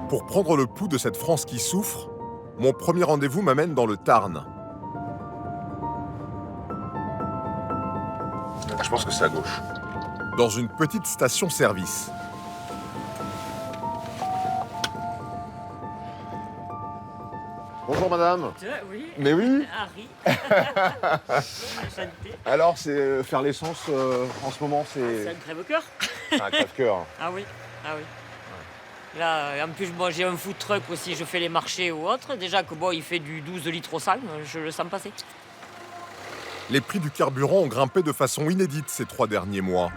Pour prendre le pouls de cette France qui souffre, mon premier rendez-vous m'amène dans le Tarn. Je pense que c'est à gauche. Dans une petite station-service. Bonjour madame. Oui. Mais oui. Harry. Enchanté. Alors, c'est faire l'essence en ce moment, C'est c'est un crève-cœur. un crève-cœur. Ah oui, ah oui. Là, en plus, moi, j'ai un food truck aussi, je fais les marchés ou autre. Déjà que bon, il fait du 12 litres au 100, je le sens passer. Les prix du carburant ont grimpé de façon inédite ces 3 derniers mois.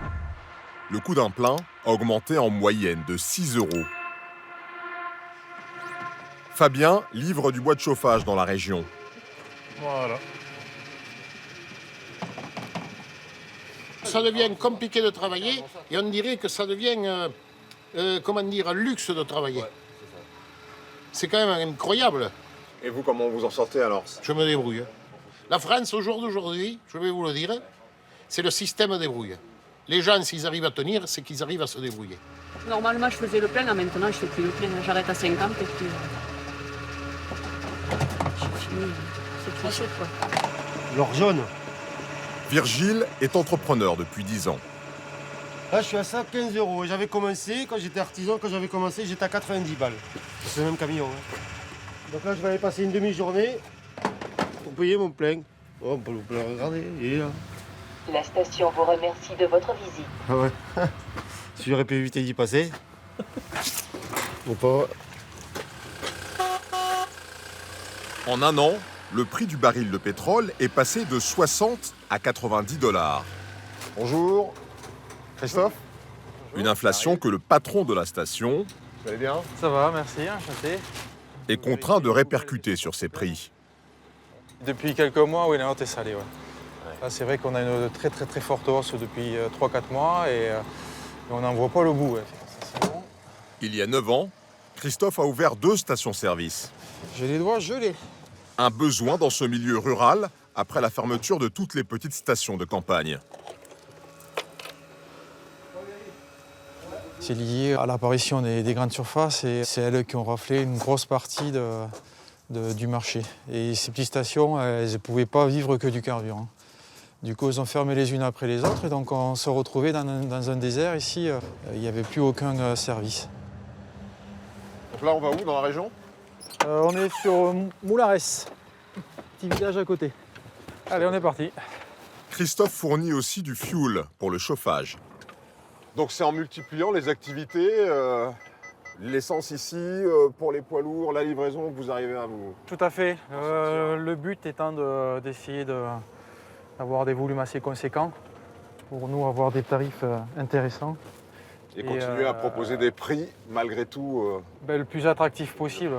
Le coût d'un plein a augmenté en moyenne de 6 €. Fabien livre du bois de chauffage dans la région. Voilà. Ça devient compliqué de travailler et on dirait que ça devient, un luxe de travailler. C'est quand même incroyable. Et vous, comment vous en sortez alors? Je me débrouille. La France, au jour d'aujourd'hui, je vais vous le dire, c'est le système débrouille. Les gens, s'ils arrivent à tenir, c'est qu'ils arrivent à se débrouiller. Normalement, je faisais le plein, là, maintenant, je fais plus le plein. J'arrête à 50 et puis... j'ai fini. C'est trop chouette, quoi. L'or jaune. Virgile est entrepreneur depuis 10 ans. Là, je suis à 115 €. J'avais commencé, quand j'étais artisan, j'étais à 90 balles. C'est le même camion. Hein. Donc là, je vais aller passer une demi-journée pour payer mon plein. Oh, on peut le regarder, il est là. La station vous remercie de votre visite. Ah ouais. Si j'aurais pu éviter d'y passer. Ou pas. En un an, le prix du baril de pétrole est passé de 60 à 90 $. Bonjour. Christophe, Une inflation que le patron de la station vous allez bien? Ça va, merci, enchanté. est contraint de répercuter sur ses prix. Depuis quelques mois, oui, la note est salée. Ouais. Là, c'est vrai qu'on a une très très très forte hausse depuis 3-4 mois et on n'en voit pas le bout. Ouais. Ça, c'est bon. Il y a 9 ans, Christophe a ouvert 2 stations-service. J'ai les doigts gelés. Un besoin dans ce milieu rural après la fermeture de toutes les petites stations de campagne. C'est lié à l'apparition des grandes surfaces et c'est elles qui ont raflé une grosse partie du marché. Et ces petites stations, elles ne pouvaient pas vivre que du carburant. Du coup, elles ont fermé les unes après les autres et donc on se retrouvait dans un désert ici. Il n'y avait plus aucun service. Donc là, on va où dans la région? On est sur Moulares, petit village à côté. Allez, on est parti. Christophe fournit aussi du fuel pour le chauffage. Donc c'est en multipliant les activités, l'essence ici, pour les poids lourds, la livraison, que vous arrivez à vous... Tout à fait. Le but étant d'essayer d'avoir des volumes assez conséquents pour nous avoir des tarifs intéressants. Et continuer à proposer des prix, malgré tout... Le plus attractif possible.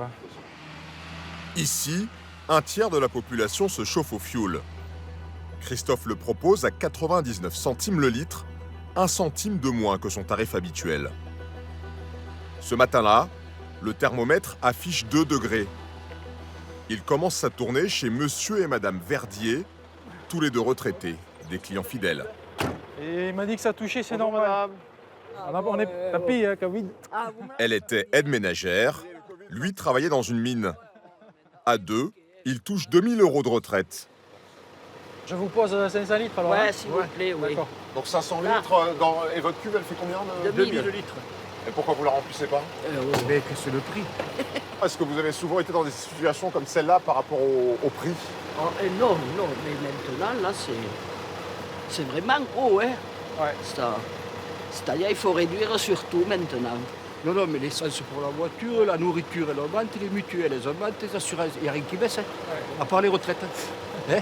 Ici, un tiers de la population se chauffe au fioul. Christophe le propose à 99 centimes le litre, 1 centime de moins que son tarif habituel. Ce matin-là, le thermomètre affiche 2 degrés. Il commence sa tournée chez monsieur et madame Verdier, tous les 2 retraités, des clients fidèles. Et il m'a dit que ça touchait, c'est normal. On est tapis, hein, Covid. Elle était aide ménagère, lui travaillait dans une mine. À 2, il touche 2000 € de retraite. Je vous pose 500 litres alors. Ouais, hein. s'il vous plaît, oui. D'accord. Donc 500 litres, et votre cube, elle fait combien? 2000 litres. Et pourquoi vous la remplissez pas? Mais que c'est le prix. Est-ce que vous avez souvent été dans des situations comme celle-là par rapport au prix? Non, mais maintenant, là, c'est vraiment haut, hein. Ouais. C'est-à-dire il faut réduire surtout maintenant. Non, mais l'essence pour la voiture, la nourriture, elle augmente, les mutuelles, elles augmentent, les assurances, il n'y a rien qui baisse, hein. À part les retraites. Hein.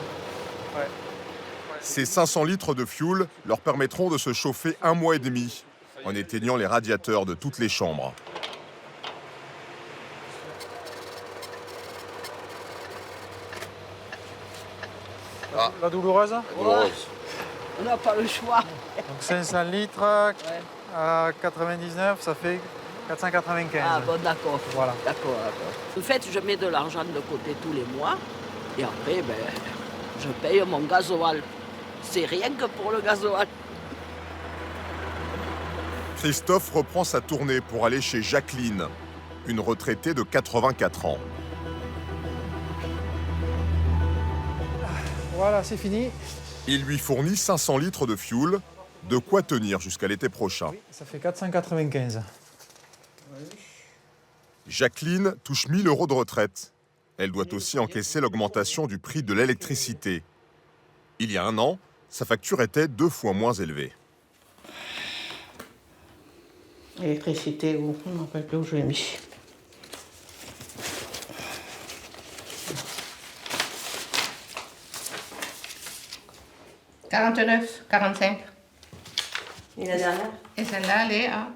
Ces 500 litres de fuel leur permettront de se chauffer 1 mois et demi, en éteignant les radiateurs de toutes les chambres. La douloureuse. On n'a pas le choix. Donc 500 litres à 99, ça fait 495. Ah bon, d'accord. Voilà. D'accord. En fait, je mets de l'argent de côté tous les mois et après, je paye mon gasoil. C'est rien que pour le gasoil. Christophe reprend sa tournée pour aller chez Jacqueline, une retraitée de 84 ans. Voilà, c'est fini. Il lui fournit 500 litres de fioul, de quoi tenir jusqu'à l'été prochain. Ça fait 495. Jacqueline touche 1 000 € de retraite. Elle doit aussi encaisser l'augmentation du prix de l'électricité. Il y a un an, sa facture était 2 fois moins élevée. L'électricité, où je ne me rappelle plus où je l'ai mis. « 49, 45. Et la dernière? Et celle-là, elle est à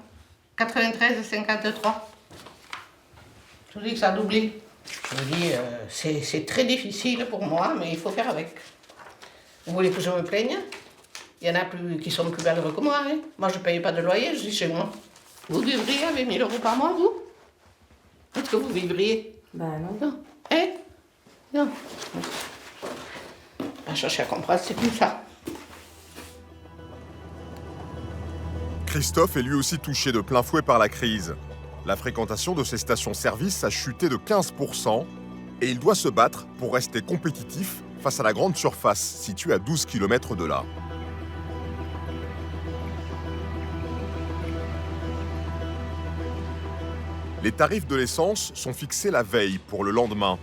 93,53. Je vous dis que ça a doublé. Je vous dis, c'est très difficile pour moi, mais il faut faire avec. Vous voulez que je me plaigne? Il y en a plus, qui sont plus malheureux que moi. Hein. Moi, je ne paye pas de loyer, je suis chez moi. Vous vivriez avec 1 000 € par mois, vous? Est-ce que vous vivriez? Ben non. Non. Hein? Non. À chercher à comprendre, c'est comme ça. Christophe est lui aussi touché de plein fouet par la crise. La fréquentation de ses stations-service a chuté de 15% et il doit se battre pour rester compétitif face à la grande surface située à 12 km de là. Les tarifs de l'essence sont fixés la veille pour le lendemain.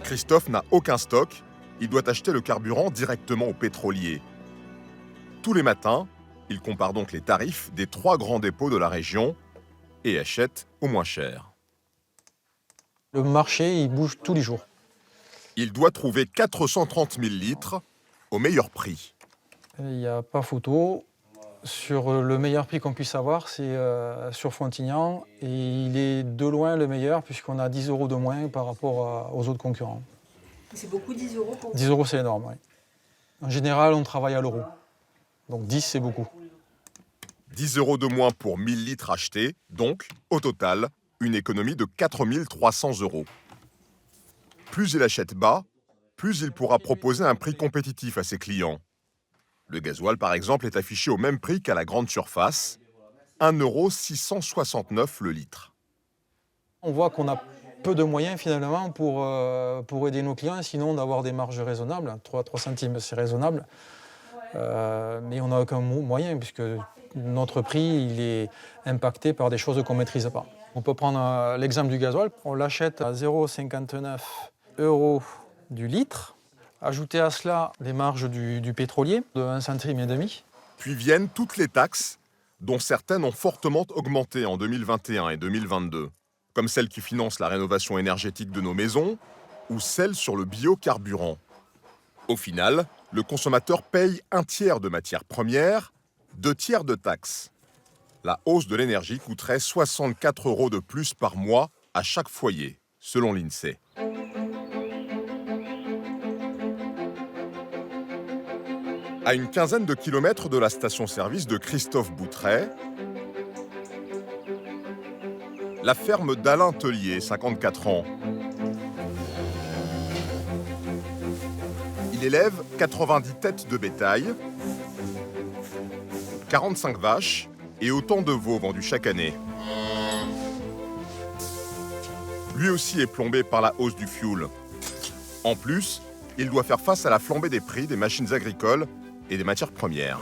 Christophe n'a aucun stock, il doit acheter le carburant directement au pétrolier. Tous les matins, il compare donc les tarifs des 3 grands dépôts de la région et achète au moins cher. Le marché, il bouge tous les jours. Il doit trouver 430 000 litres au meilleur prix. Il n'y a pas photo. Sur le meilleur prix qu'on puisse avoir, c'est sur Frontignan. Et il est de loin le meilleur, puisqu'on a 10 € de moins par rapport aux autres concurrents. C'est beaucoup, 10 € pour vous? 10 €, c'est énorme, oui. En général, on travaille à l'euro. Donc 10, c'est beaucoup. 10 € de moins pour 1 000 litres achetés, donc, au total, une économie de 4 300 €. Plus il achète bas, plus il pourra proposer un prix compétitif à ses clients. Le gasoil, par exemple, est affiché au même prix qu'à la grande surface, 1,669 € le litre. On voit qu'on a peu de moyens finalement pour aider nos clients, sinon d'avoir des marges raisonnables. 3 centimes, c'est raisonnable. Mais on n'a aucun moyen, puisque notre prix il est impacté par des choses qu'on ne maîtrise pas. On peut prendre l'exemple du gasoil. On l'achète à 0,59 € du litre. Ajouter à cela les marges du pétrolier de 1,5 centime. Puis viennent toutes les taxes, dont certaines ont fortement augmenté en 2021 et 2022, comme celles qui financent la rénovation énergétique de nos maisons ou celles sur le biocarburant. Au final, le consommateur paye 1/3 de matières premières, 2/3 de taxes. La hausse de l'énergie coûterait 64 € de plus par mois à chaque foyer, selon l'INSEE. À une quinzaine de kilomètres de la station-service de Christophe Boutret, la ferme d'Alain Tellier, 54 ans. Il élève 90 têtes de bétail, 45 vaches et autant de veaux vendus chaque année. Lui aussi est plombé par la hausse du fioul. En plus, il doit faire face à la flambée des prix des machines agricoles et des matières premières.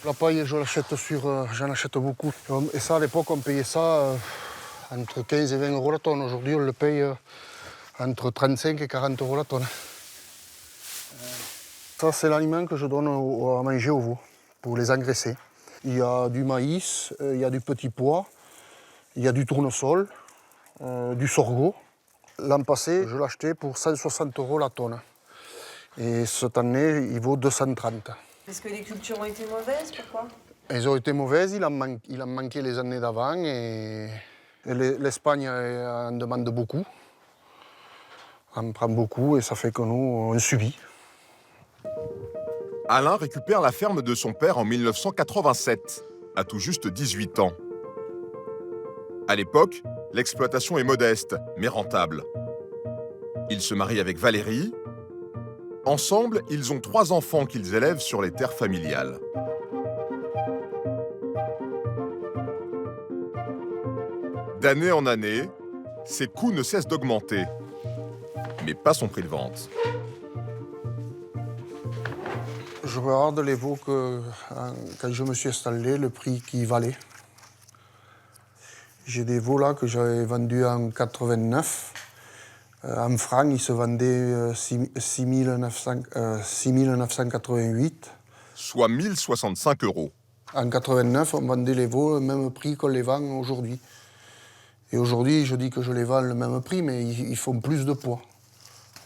La paille, j'en achète beaucoup. Et ça, à l'époque, on payait ça entre 15 et 20 € la tonne. Aujourd'hui, on le paye entre 35 et 40 € la tonne. Ça, c'est l'aliment que je donne à manger aux veaux, pour les engraisser. Il y a du maïs, il y a du petit pois, il y a du tournesol, du sorgho. L'an passé, je l'achetais pour 160 € la tonne. Et cette année, il vaut 230. Est-ce que les cultures ont été mauvaises? Pourquoi? Elles ont été mauvaises, il en manquait les années d'avant et l'Espagne en demande beaucoup. On prend beaucoup et ça fait que nous, on subit. Alain récupère la ferme de son père en 1987, à tout juste 18 ans. À l'époque, l'exploitation est modeste, mais rentable. Il se marie avec Valérie. Ensemble, ils ont 3 enfants qu'ils élèvent sur les terres familiales. D'année en année, ses coûts ne cessent d'augmenter, mais pas son prix de vente. Je regarde les veaux que, quand je me suis installé, le prix qu'ils valaient. J'ai des veaux là que j'avais vendus en 89. En francs, ils se vendaient 6 988. Soit 1065 €. En 89, on vendait les veaux au même prix qu'on les vend aujourd'hui. Et aujourd'hui, je dis que je les vends le même prix, mais ils font plus de poids.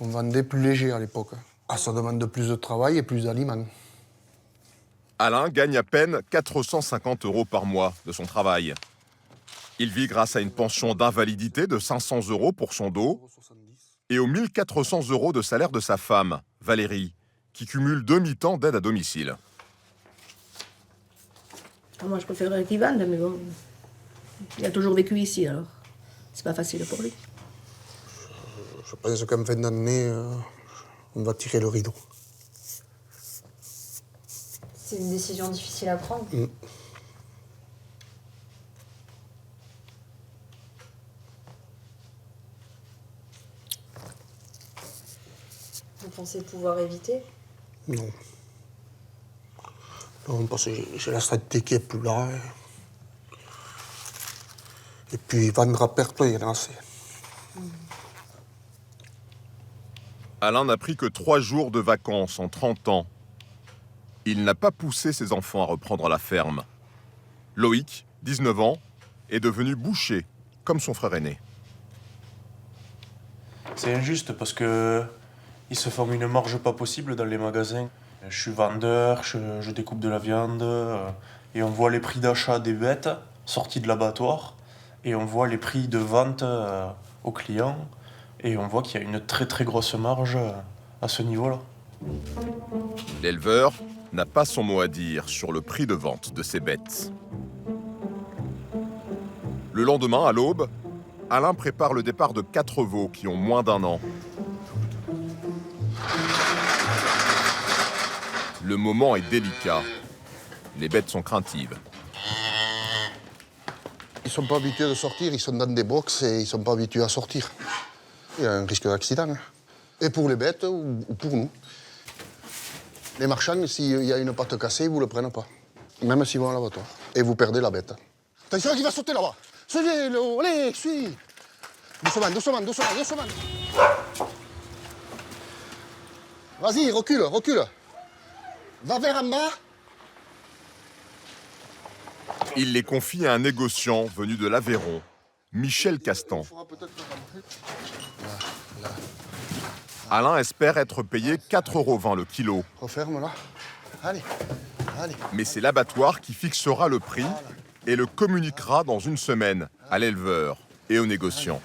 On vendait plus léger à l'époque. Ah, ça demande plus de travail et plus d'aliments. Alain gagne à peine 450 € par mois de son travail. Il vit grâce à une pension d'invalidité de 500 € pour son dos et aux 1400 € de salaire de sa femme, Valérie, qui cumule 2 mi-temps d'aide à domicile. Moi, je préférerais qu'il vende, mais bon, il a toujours vécu ici, alors c'est pas facile pour lui. Je pense qu'en fin d'année, on va tirer le rideau. C'est une décision difficile à prendre. Vous pensez pouvoir éviter? Non. Non, parce que j'ai la santé qui est plus là. Et puis vendre à perte, il y en a assez. Alain n'a pris que 3 jours de vacances en 30 ans. Il n'a pas poussé ses enfants à reprendre la ferme. Loïc, 19 ans, est devenu boucher, comme son frère aîné. C'est injuste parce que ils se font une marge pas possible dans les magasins. Je suis vendeur, je découpe de la viande et on voit les prix d'achat des bêtes sorties de l'abattoir et on voit les prix de vente aux clients et on voit qu'il y a une très très grosse marge à ce niveau-là. L'éleveur n'a pas son mot à dire sur le prix de vente de ses bêtes. Le lendemain, à l'aube, Alain prépare le départ de 4 veaux qui ont moins d'1 an. Le moment est délicat. Les bêtes sont craintives. Ils ne sont pas habitués de sortir, ils sont dans des box et ils ne sont pas habitués à sortir. Il y a un risque d'accident. Et pour les bêtes ou pour nous. Les marchands, s'il y a une patte cassée, vous ne le prennent pas. Même s'ils vont à l'abattoir. Et vous perdez la bête. Attention, qui va sauter là-bas. Suivez-le, allez, suis. Doucement, doucement, doucement, doucement. Vas-y, recule, recule. Va vers en bas. Il les confie à un négociant venu de l'Aveyron, Michel Castan. Alain espère être payé 4,20 € le kilo. Referme là. Allez, allez. Mais c'est l'abattoir qui fixera le prix et le communiquera dans une semaine à l'éleveur et aux négociants.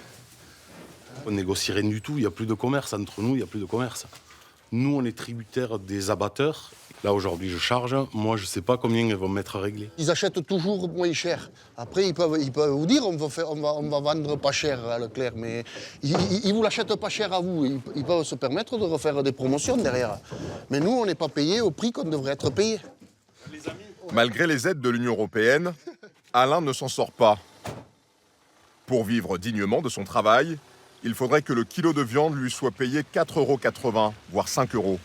On négocie rien du tout, il n'y a plus de commerce. Entre nous, il n'y a plus de commerce. Nous, on est tributaires des abatteurs. Là, aujourd'hui, je charge. Moi, je ne sais pas combien ils vont mettre à régler. Ils achètent toujours moins cher. Après, ils peuvent vous dire on va vendre pas cher à Leclerc, mais ils ne vous l'achètent pas cher à vous. Ils peuvent se permettre de refaire des promotions derrière. Mais nous, on n'est pas payé au prix qu'on devrait être payé. Malgré les aides de l'Union européenne, Alain ne s'en sort pas. Pour vivre dignement de son travail, il faudrait que le kilo de viande lui soit payé 4,80 €, voire 5 €.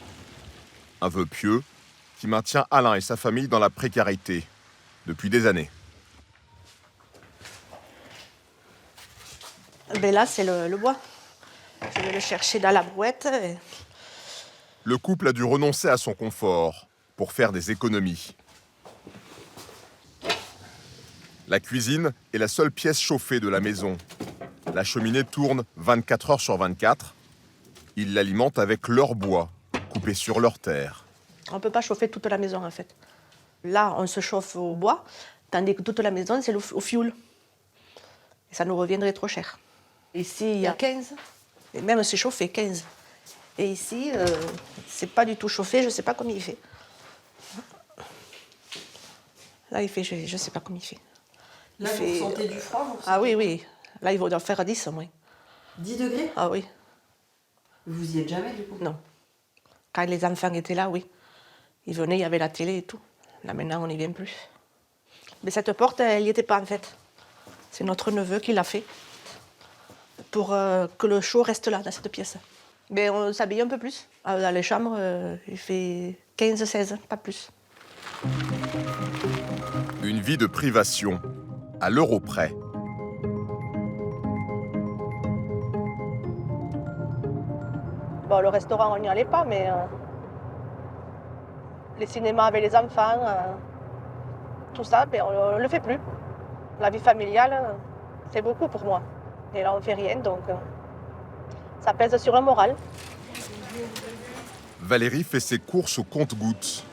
Un vœu pieux qui maintient Alain et sa famille dans la précarité depuis des années. Ben là, c'est le bois. Je vais le chercher dans la brouette. Et... Le couple a dû renoncer à son confort pour faire des économies. La cuisine est la seule pièce chauffée de la maison. La cheminée tourne 24 heures sur 24. Ils l'alimentent avec leur bois, coupé sur leur terre. On ne peut pas chauffer toute la maison, en fait. Là, on se chauffe au bois, tandis que toute la maison, c'est au fioul. Et ça nous reviendrait trop cher. Ici, il y a 15. Et même c'est chauffé, 15. Et ici, c'est pas du tout chauffé, je ne sais pas comment il fait. Là, il fait, je ne sais pas comment il fait. Là, vous sentez du froid Ah oui, oui. Là, il va en faire 10 au moins. 10 degrés? Ah oui. Vous y êtes jamais, du coup? Non. Quand les enfants étaient là, oui. Ils venaient, il y avait la télé et tout. Là, maintenant, on n'y vient plus. Mais cette porte, elle n'y était pas, en fait. C'est notre neveu qui l'a fait pour que le chaud reste là, dans cette pièce. Mais on s'habille un peu plus. Dans les chambres, il fait 15-16, pas plus. Une vie de privation, à l'euro près. Bon, le restaurant, on n'y allait pas, mais les cinémas avec les enfants, tout ça, ben, on ne le fait plus. La vie familiale, c'est beaucoup pour moi. Et là, on ne fait rien, donc ça pèse sur le moral. Valérie fait ses courses au compte-gouttes.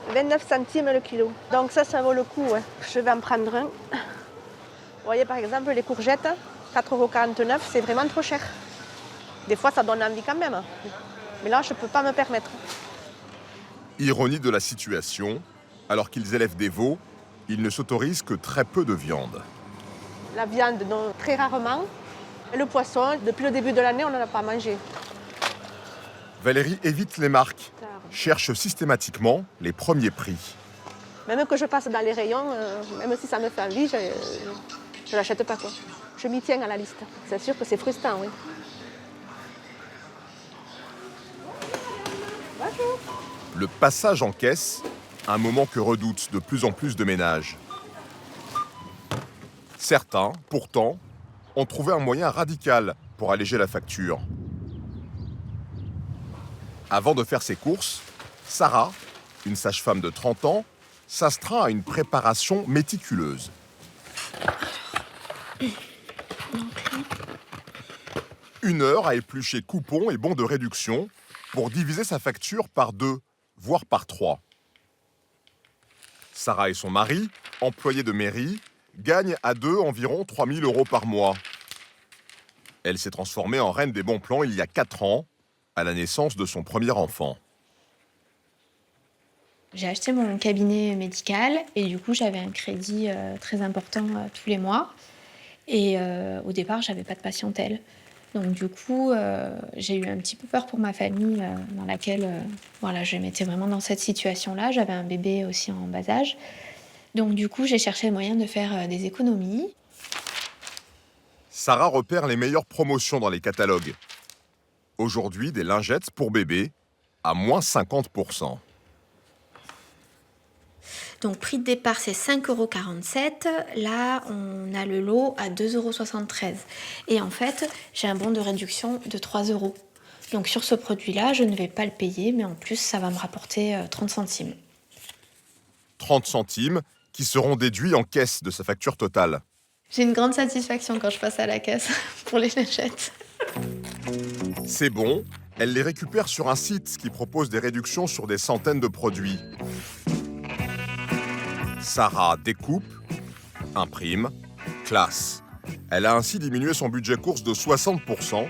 29 centimes le kilo. Donc ça vaut le coup. Ouais. Je vais en prendre un. Vous voyez, par exemple, les courgettes, 4,49 €, c'est vraiment trop cher. Des fois, ça donne envie quand même. Mais là, je ne peux pas me permettre. Ironie de la situation, alors qu'ils élèvent des veaux, ils ne s'autorisent que très peu de viande. La viande, non, très rarement. Et le poisson, depuis le début de l'année, on n'en a pas mangé. Valérie évite les marques, cherche systématiquement les premiers prix. Même que je passe dans les rayons, même si ça me fait envie, je ne l'achète pas, quoi. Je m'y tiens à la liste. C'est sûr que c'est frustrant, oui. Bonjour. Le passage en caisse, un moment que redoutent de plus en plus de ménages. Certains, pourtant, ont trouvé un moyen radical pour alléger la facture. Avant de faire ses courses, Sarah, une sage-femme de 30 ans, s'astreint à une préparation méticuleuse. Une heure à éplucher coupons et bons de réduction pour diviser sa facture par 2, voire par 3. Sarah et son mari, employés de mairie, gagnent à deux environ 3 000 € par mois. Elle s'est transformée en reine des bons plans il y a 4 ans, à la naissance de son premier enfant. J'ai acheté mon cabinet médical et du coup j'avais un crédit très important tous les mois. Et au départ, j'avais pas de patientèle. Donc du coup, j'ai eu un petit peu peur pour ma famille dans laquelle voilà, je m'étais vraiment dans cette situation-là. J'avais un bébé aussi en bas âge. Donc du coup, j'ai cherché le moyen de faire des économies. Sarah repère les meilleures promotions dans les catalogues. Aujourd'hui, des lingettes pour bébé à moins 50%. Donc prix de départ, c'est 5,47 €. Là, on a le lot à 2,73 €. Et en fait, j'ai un bon de réduction de 3 €. Donc sur ce produit-là, je ne vais pas le payer, mais en plus, ça va me rapporter 30 centimes. 30 centimes qui seront déduits en caisse de sa facture totale. J'ai une grande satisfaction quand je passe à la caisse pour les lingettes. C'est bon, elle les récupère sur un site qui propose des réductions sur des centaines de produits. Sarah découpe, imprime, classe. Elle a ainsi diminué son budget course de 60%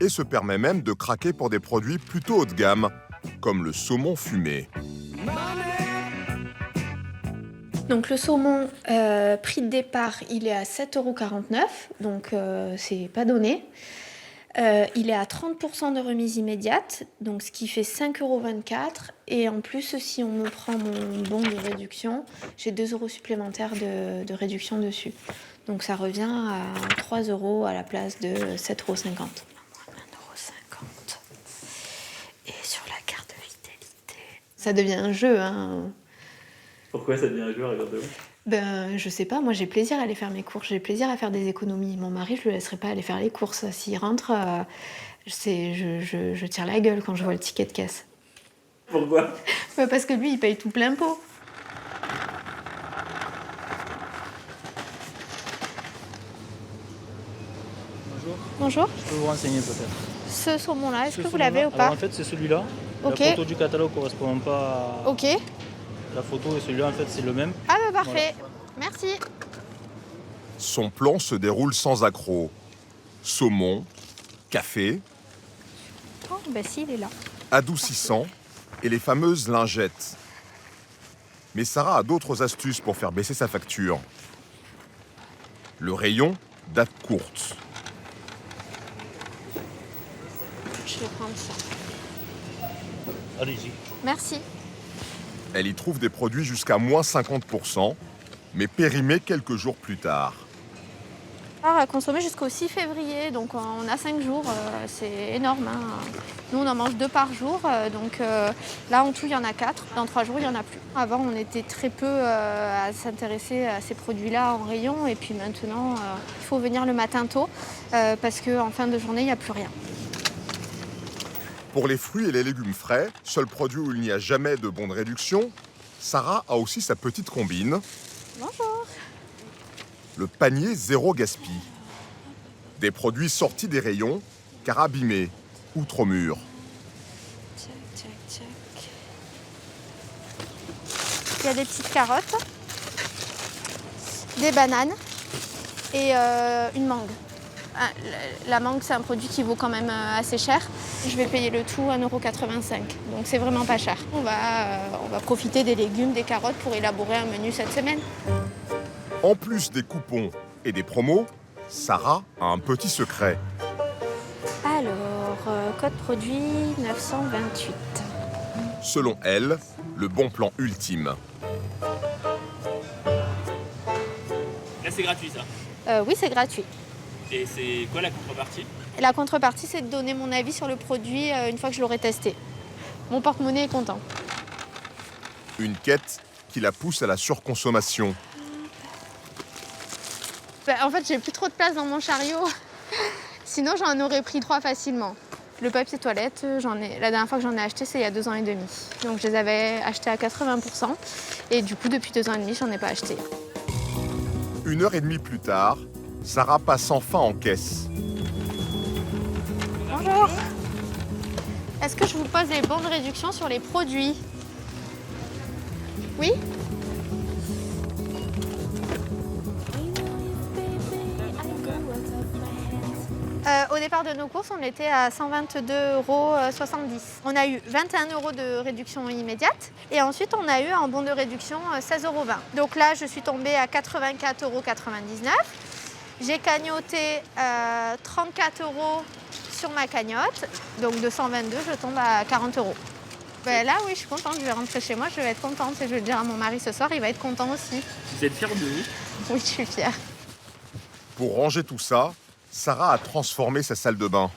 et se permet même de craquer pour des produits plutôt haut de gamme, comme le saumon fumé. Donc le saumon, prix de départ, il est à 7,49 €, donc c'est pas donné. Il est à 30% de remise immédiate, donc ce qui fait 5,24 €. Et en plus, si on me prend mon bon de réduction, j'ai 2 € supplémentaires de réduction dessus. Donc ça revient à 3 € à la place de 7,50 €. 1,50 €. Et sur la carte de fidélité, ça devient un jeu, hein. Pourquoi ça devient un jeu, regardez-vous? Ben, je sais pas, moi j'ai plaisir à aller faire mes courses, j'ai plaisir à faire des économies. Mon mari, je le laisserai pas aller faire les courses. S'il rentre, je tire la gueule quand je vois le ticket de caisse. Pourquoi? Parce que lui, il paye tout plein pot. Bonjour. Bonjour. Je peux vous renseigner peut-être. Ce saumon-là, est-ce que vous saumon-là, l'avez ou pas? alors, en fait, c'est celui-là. Ok. La photo du catalogue ne correspond pas à... Ok. La photo et celui-là, en fait, c'est le même. Ah bah parfait, Voilà. merci. Son plan se déroule sans accroc. Saumon, café, Oh, bah si, il est là. adoucissant et les fameuses lingettes. Mais Sarah a d'autres astuces pour faire baisser sa facture. Le rayon, date courte. Je vais prendre ça. Allez-y. Merci. Elle y trouve des produits jusqu'à moins 50%, mais périmés quelques jours plus tard. À consommer jusqu'au 6 février, donc on a 5 jours, c'est énorme. Hein. Nous on en mange 2 par jour, donc là en tout il y en a 4, dans 3 jours il n'y en a plus. Avant on était très peu à s'intéresser à ces produits-là en rayon, et puis maintenant il faut venir le matin tôt, parce qu'en fin de journée il n'y a plus rien. Pour les fruits et les légumes frais, seul produit où il n'y a jamais de bons de réduction, Sarah a aussi sa petite combine. Bonjour. Le panier zéro gaspille. Des produits sortis des rayons, car abîmés ou trop mûrs. Il y a des petites carottes, des bananes et une mangue. La mangue, c'est un produit qui vaut quand même assez cher. Je vais payer le tout 1,85 €, donc c'est vraiment pas cher. On va profiter des légumes, des carottes pour élaborer un menu cette semaine. En plus des coupons et des promos, Sarah a un petit secret. Alors, code produit 928. Selon elle, le bon plan ultime. Là, c'est gratuit, ça. Oui, c'est gratuit. Et c'est quoi la contrepartie? La contrepartie, c'est de donner mon avis sur le produit une fois que je l'aurai testé. Mon porte-monnaie est content. Une quête qui la pousse à la surconsommation. En fait, j'ai plus trop de place dans mon chariot. Sinon, j'en aurais pris 3 facilement. Le papier toilette, la dernière fois que j'en ai acheté, c'est il y a 2 ans et demi. Donc, je les avais achetés à 80%. Et du coup, depuis 2 ans et demi, j'en ai pas acheté. 1h30 plus tard, Sarah passe enfin en caisse. Bonjour. Est-ce que je vous pose les bons de réduction sur les produits? Oui? Au départ de nos courses, on était à 122,70 €. On a eu 21 € de réduction immédiate et ensuite on a eu un bon de réduction 16,20 €. Donc là, je suis tombée à 84,99 €. J'ai cagnoté 34 € sur ma cagnotte. Donc de 122, je tombe à 40 €. Ben là, oui, je suis contente. Je vais rentrer chez moi, je vais être contente. Et je vais le dire à mon mari ce soir, il va être content aussi. Vous êtes fière de vous? Oui, je suis fière. Pour ranger tout ça, Sarah a transformé sa salle de bain.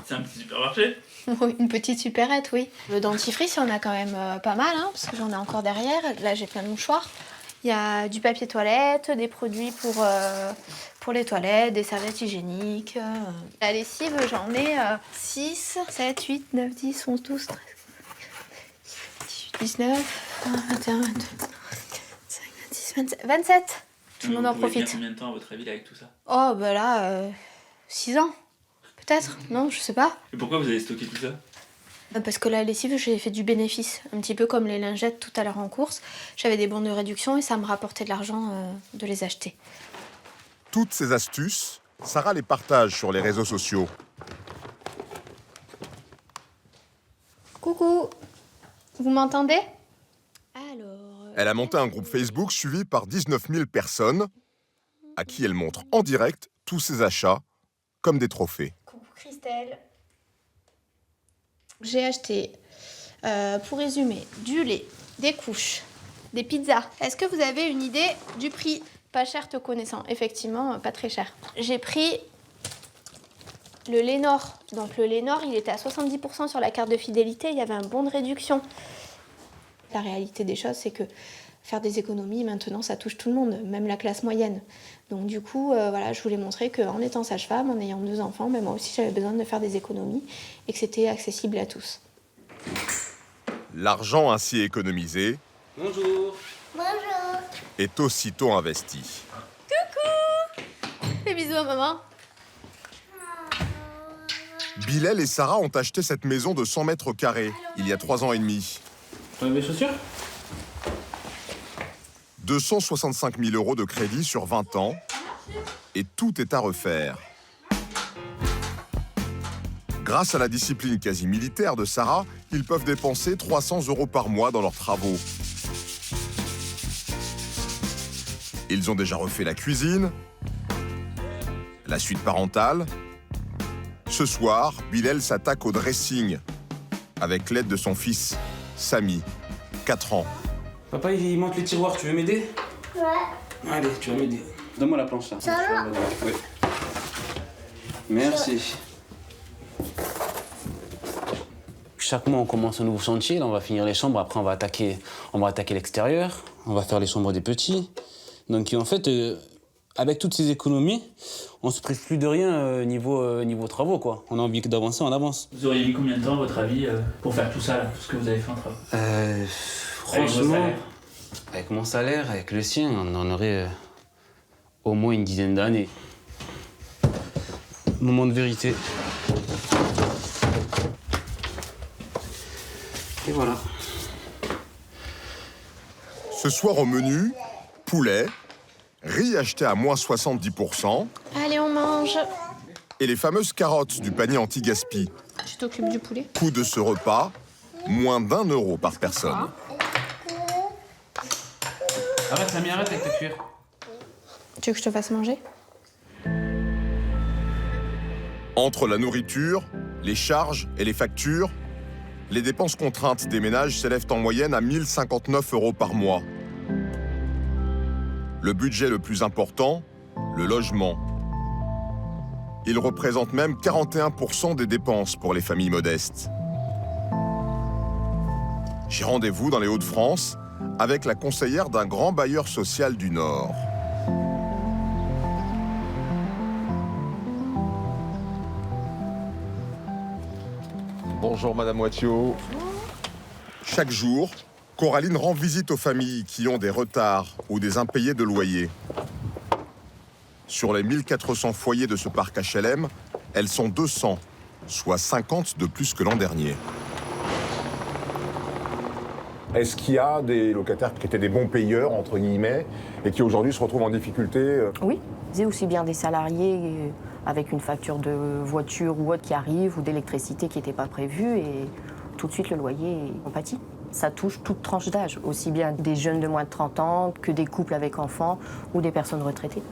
C'est un petit supermarché? Oui, une petite supérette, oui. Le dentifrice, il y en a quand même pas mal, hein, parce que j'en ai encore derrière. Là, j'ai plein de mouchoirs. Il y a du papier toilette, des produits pour les toilettes, des serviettes hygiéniques. La lessive, j'en ai 6, 7, 8, 9, 10, 11, 12, 13, 18, 19, 21, 22, 25, 26, 27. 27. Tout le monde en profite. Combien de temps, à votre avis, là, avec tout ça? Oh, bah là, 6 ans. Peut-être, non, je sais pas. Et pourquoi vous avez stocké tout ça? Parce que la lessive, j'ai fait du bénéfice. Un petit peu comme les lingettes tout à l'heure en course. J'avais des bons de réduction et ça me rapportait de l'argent de les acheter. Toutes ces astuces, Sarah les partage sur les réseaux sociaux. Coucou, vous m'entendez? Elle a monté un groupe Facebook suivi par 19 000 personnes à qui elle montre en direct tous ses achats comme des trophées. Coucou Christelle. J'ai acheté, pour résumer, du lait, des couches, des pizzas. Est-ce que vous avez une idée du prix? Pas cher te connaissant, effectivement, pas très cher. J'ai pris le Lénor. Donc le Lénor, il était à 70% sur la carte de fidélité, il y avait un bon de réduction. La réalité des choses, c'est que faire des économies, maintenant, ça touche tout le monde, même la classe moyenne. Donc du coup, voilà, je voulais montrer qu'en étant sage-femme, en ayant 2 enfants, moi aussi, j'avais besoin de faire des économies et que c'était accessible à tous. L'argent ainsi économisé Bonjour. Bonjour. est aussitôt investi. Coucou! Fais bisous à maman. Bilal et Sarah ont acheté cette maison de 100 mètres carrés il y a 3 ans et demi. Vous avez mes chaussures? 265 000 € de crédit sur 20 ans et tout est à refaire. Grâce à la discipline quasi militaire de Sarah, ils peuvent dépenser 300 € par mois dans leurs travaux. Ils ont déjà refait la cuisine, la suite parentale Ce soir, Bilal s'attaque au dressing avec l'aide de son fils, Samy, 4 ans. Papa, il manque les tiroirs, tu veux m'aider? Ouais. Allez, tu vas m'aider. Donne-moi la planche là. Ça va? Oui. Merci. Chaque mois, on commence un nouveau chantier. Là, on va finir les chambres. Après, on va attaquer l'extérieur. On va faire les chambres des petits. Donc, en fait, avec toutes ces économies, on se prive plus de rien niveau travaux, quoi. On a envie d'avancer, on avance. Vous auriez mis combien de temps, à votre avis, pour faire tout ça, là, tout ce que vous avez fait en travaux? Franchement, avec mon salaire, avec le sien, on en aurait au moins une dizaine d'années. Moment de vérité. Et voilà. Ce soir au menu, poulet, riz acheté à moins 70%, Allez, on mange. et les fameuses carottes du panier anti-gaspi. Tu t'occupes du poulet? Coût de ce repas, moins d'1 euro par personne. Arrête, Samy, arrête avec ta cuillère. Tu veux que je te fasse manger? Entre la nourriture, les charges et les factures, les dépenses contraintes des ménages s'élèvent en moyenne à 1 059 euros par mois. Le budget le plus important, le logement. Il représente même 41% des dépenses pour les familles modestes. J'ai rendez-vous dans les Hauts-de-France avec la conseillère d'un grand bailleur social du Nord. Bonjour Madame Wattiot. Chaque jour, Coraline rend visite aux familles qui ont des retards ou des impayés de loyer. Sur les 1400 foyers de ce parc HLM, elles sont 200, soit 50 de plus que l'an dernier. Est-ce qu'il y a des locataires qui étaient des bons payeurs, entre guillemets, et qui aujourd'hui se retrouvent en difficulté? Oui, c'est aussi bien des salariés avec une facture de voiture ou autre qui arrive, ou d'électricité qui n'était pas prévue, et tout de suite le loyer en pâtit. Ça touche toute tranche d'âge, aussi bien des jeunes de moins de 30 ans que des couples avec enfants ou des personnes retraitées.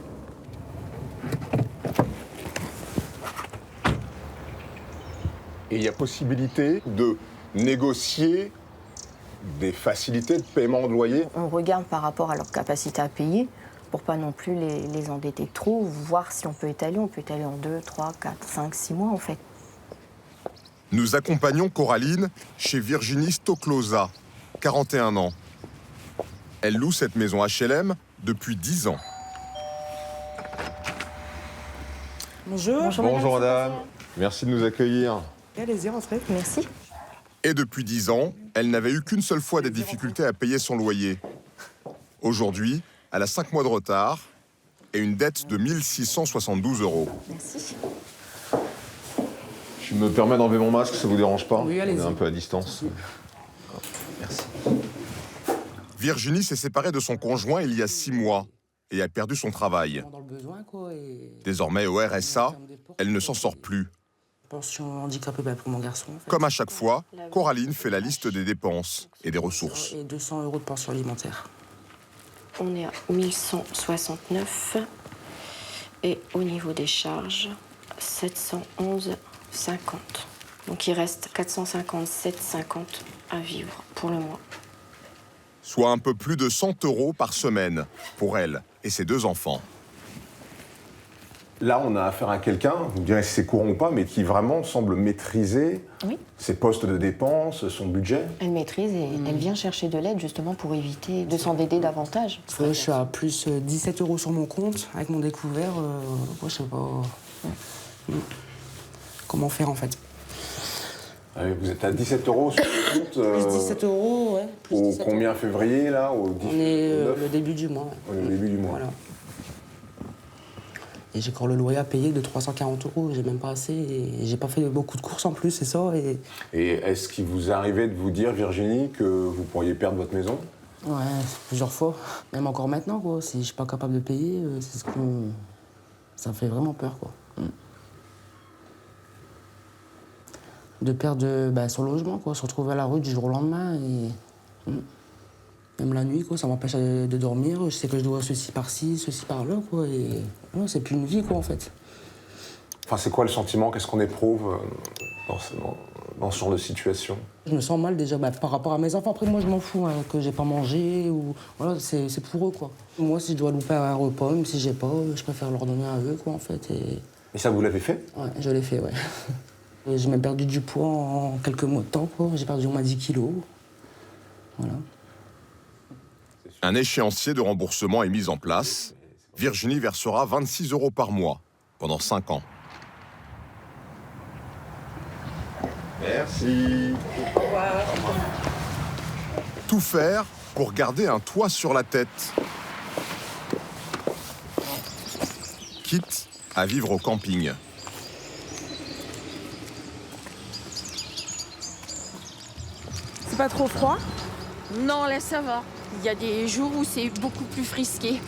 Et il y a possibilité de négocier des facilités de paiement de loyer? On regarde par rapport à leur capacité à payer pour pas non plus les endetter trop, voir si on peut étaler. On peut étaler en 2, 3, 4, 5, 6 mois en fait. Nous accompagnons Coraline chez Virginie Stoklosa, 41 ans. Elle loue cette maison HLM depuis 10 ans. Bonjour. Bonjour madame. Merci de nous accueillir. Allez-y, rentrez. Merci. Et depuis 10 ans, elle n'avait eu qu'une seule fois des difficultés à payer son loyer. Aujourd'hui, elle a 5 mois de retard et une dette de 1 672 euros. Merci. Je me permets d'enlever mon masque, ça vous dérange pas? Oui, allez-y. On est un peu à distance. Merci. Virginie s'est séparée de son conjoint il y a 6 mois et a perdu son travail. Désormais au RSA, elle ne s'en sort plus. Pension handicapée pour mon garçon. En fait. Comme à chaque fois, Coraline fait la liste des dépenses et des ressources. Et 200 euros de pension alimentaire. On est à 1169 et au niveau des charges, 711,50. Donc il reste 457,50 à vivre pour le mois. Soit un peu plus de 100 euros par semaine pour elle et ses 2 enfants. Là, on a affaire à quelqu'un, vous me direz si c'est courant ou pas, mais qui vraiment semble maîtriser ses postes de dépenses, son budget. Elle maîtrise et elle vient chercher de l'aide justement pour éviter de s'endetter davantage. Je suis à plus 17 euros sur mon compte. Avec mon découvert, moi, je sais pas comment faire en fait. Vous êtes à 17 euros sur le compte. Plus 17 euros, ouais. Plus au 17 combien février, là On est le début du mois. Ouais. Le début du mois. Voilà. Et j'ai encore le loyer à payer de 340 euros. J'ai même pas assez. Et j'ai pas fait beaucoup de courses en plus, c'est ça. Et est-ce qu'il vous arrivait de vous dire, Virginie, que vous pourriez perdre votre maison? Ouais, plusieurs fois. Même encore maintenant, quoi. Si je suis pas capable de payer, c'est ce que... Ça me fait vraiment peur, quoi. De perdre son logement, quoi. Se retrouver à la rue du jour au lendemain et... Même la nuit, quoi, ça m'empêche de dormir. Je sais que je dois ceci par-ci, ceci par-là, quoi. Et non, c'est plus une vie, quoi, en fait. Enfin, c'est quoi le sentiment? Qu'est-ce qu'on éprouve dans ce genre de situation? Je me sens mal déjà par rapport à mes enfants. Après, moi, je m'en fous que j'ai pas mangé ou voilà, c'est pour eux quoi. Moi, si je dois louper un repas, même si j'ai pas, je préfère leur donner à eux quoi en fait. Et ça, vous l'avez fait? Ouais, je l'ai fait, ouais. J'ai même perdu du poids en quelques mois de temps quoi. J'ai perdu au moins 10 kilos. Voilà. Un échéancier de remboursement est mis en place. Virginie versera 26 € par mois pendant 5 ans. Merci. Au revoir. Tout faire pour garder un toit sur la tête. Quitte à vivre au camping. C'est pas trop froid? Non, là ça va. Il y a des jours où c'est beaucoup plus frisqué.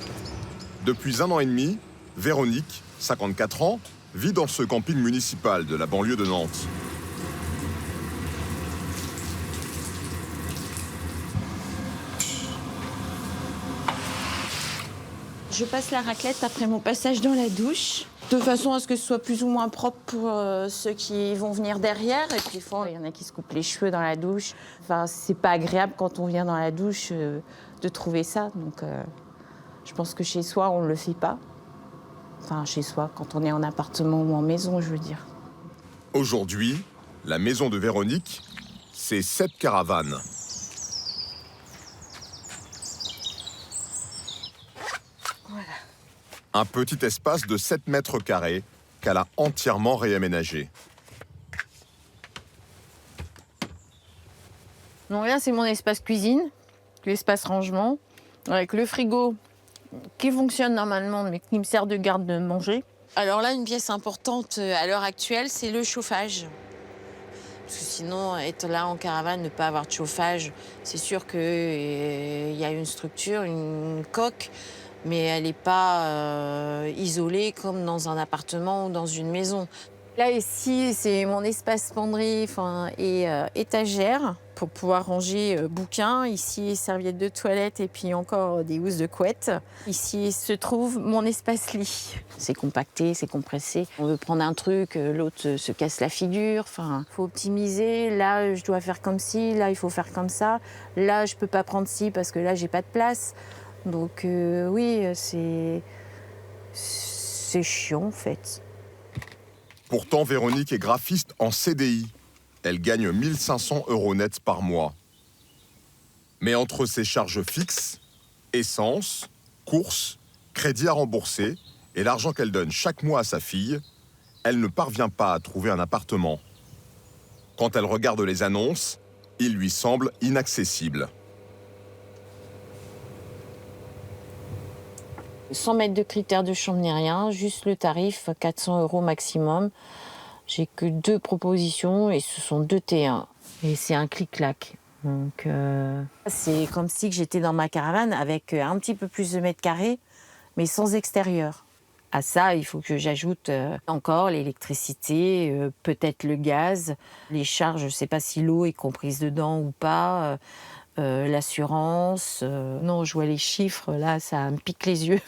Depuis 1 an et demi, Véronique, 54 ans, vit dans ce camping municipal de la banlieue de Nantes. Je passe la raclette après mon passage dans la douche, de façon à ce que ce soit plus ou moins propre pour ceux qui vont venir derrière. Et puis des fois, il y en a qui se coupent les cheveux dans la douche. Enfin, c'est pas agréable quand on vient dans la douche de trouver ça. Donc, je pense que chez soi, on ne le fait pas. Enfin, chez soi, quand on est en appartement ou en maison, je veux dire. Aujourd'hui, la maison de Véronique, c'est 7 caravanes. Voilà. Un petit espace de 7 mètres carrés qu'elle a entièrement réaménagé. Donc là, c'est mon espace cuisine, l'espace rangement, avec le frigo qui fonctionne normalement, mais qui me sert de garde-manger. Alors là, une pièce importante à l'heure actuelle, c'est le chauffage. Parce que sinon, être là en caravane, ne pas avoir de chauffage, c'est sûr qu'il y a une structure, une coque, mais elle n'est pas isolée comme dans un appartement ou dans une maison. Là, ici, c'est mon espace penderie et étagère pour pouvoir ranger bouquins. Ici, serviettes de toilette et puis encore des housses de couette. Ici se trouve mon espace lit. C'est compacté, c'est compressé. On veut prendre un truc, l'autre se casse la figure. Enfin, faut optimiser. Là, je dois faire comme ci. Là, il faut faire comme ça. Là, je peux pas prendre ci parce que là, j'ai pas de place. Donc oui, c'est chiant en fait. Pourtant, Véronique est graphiste en CDI. Elle gagne 1 500 € net par mois. Mais entre ses charges fixes, essence, courses, crédits à rembourser et l'argent qu'elle donne chaque mois à sa fille, elle ne parvient pas à trouver un appartement. Quand elle regarde les annonces, il lui semble inaccessible. 100 mètres de critères de chambre ni rien, juste le tarif, 400 € maximum. J'ai que 2 propositions et ce sont 2 T1. Et c'est un clic-clac. Donc c'est comme si j'étais dans ma caravane avec un petit peu plus de mètres carrés, mais sans extérieur. À ça, il faut que j'ajoute encore l'électricité, peut-être le gaz, les charges, je ne sais pas si l'eau est comprise dedans ou pas. L'assurance. Non, je vois les chiffres, là, ça me pique les yeux.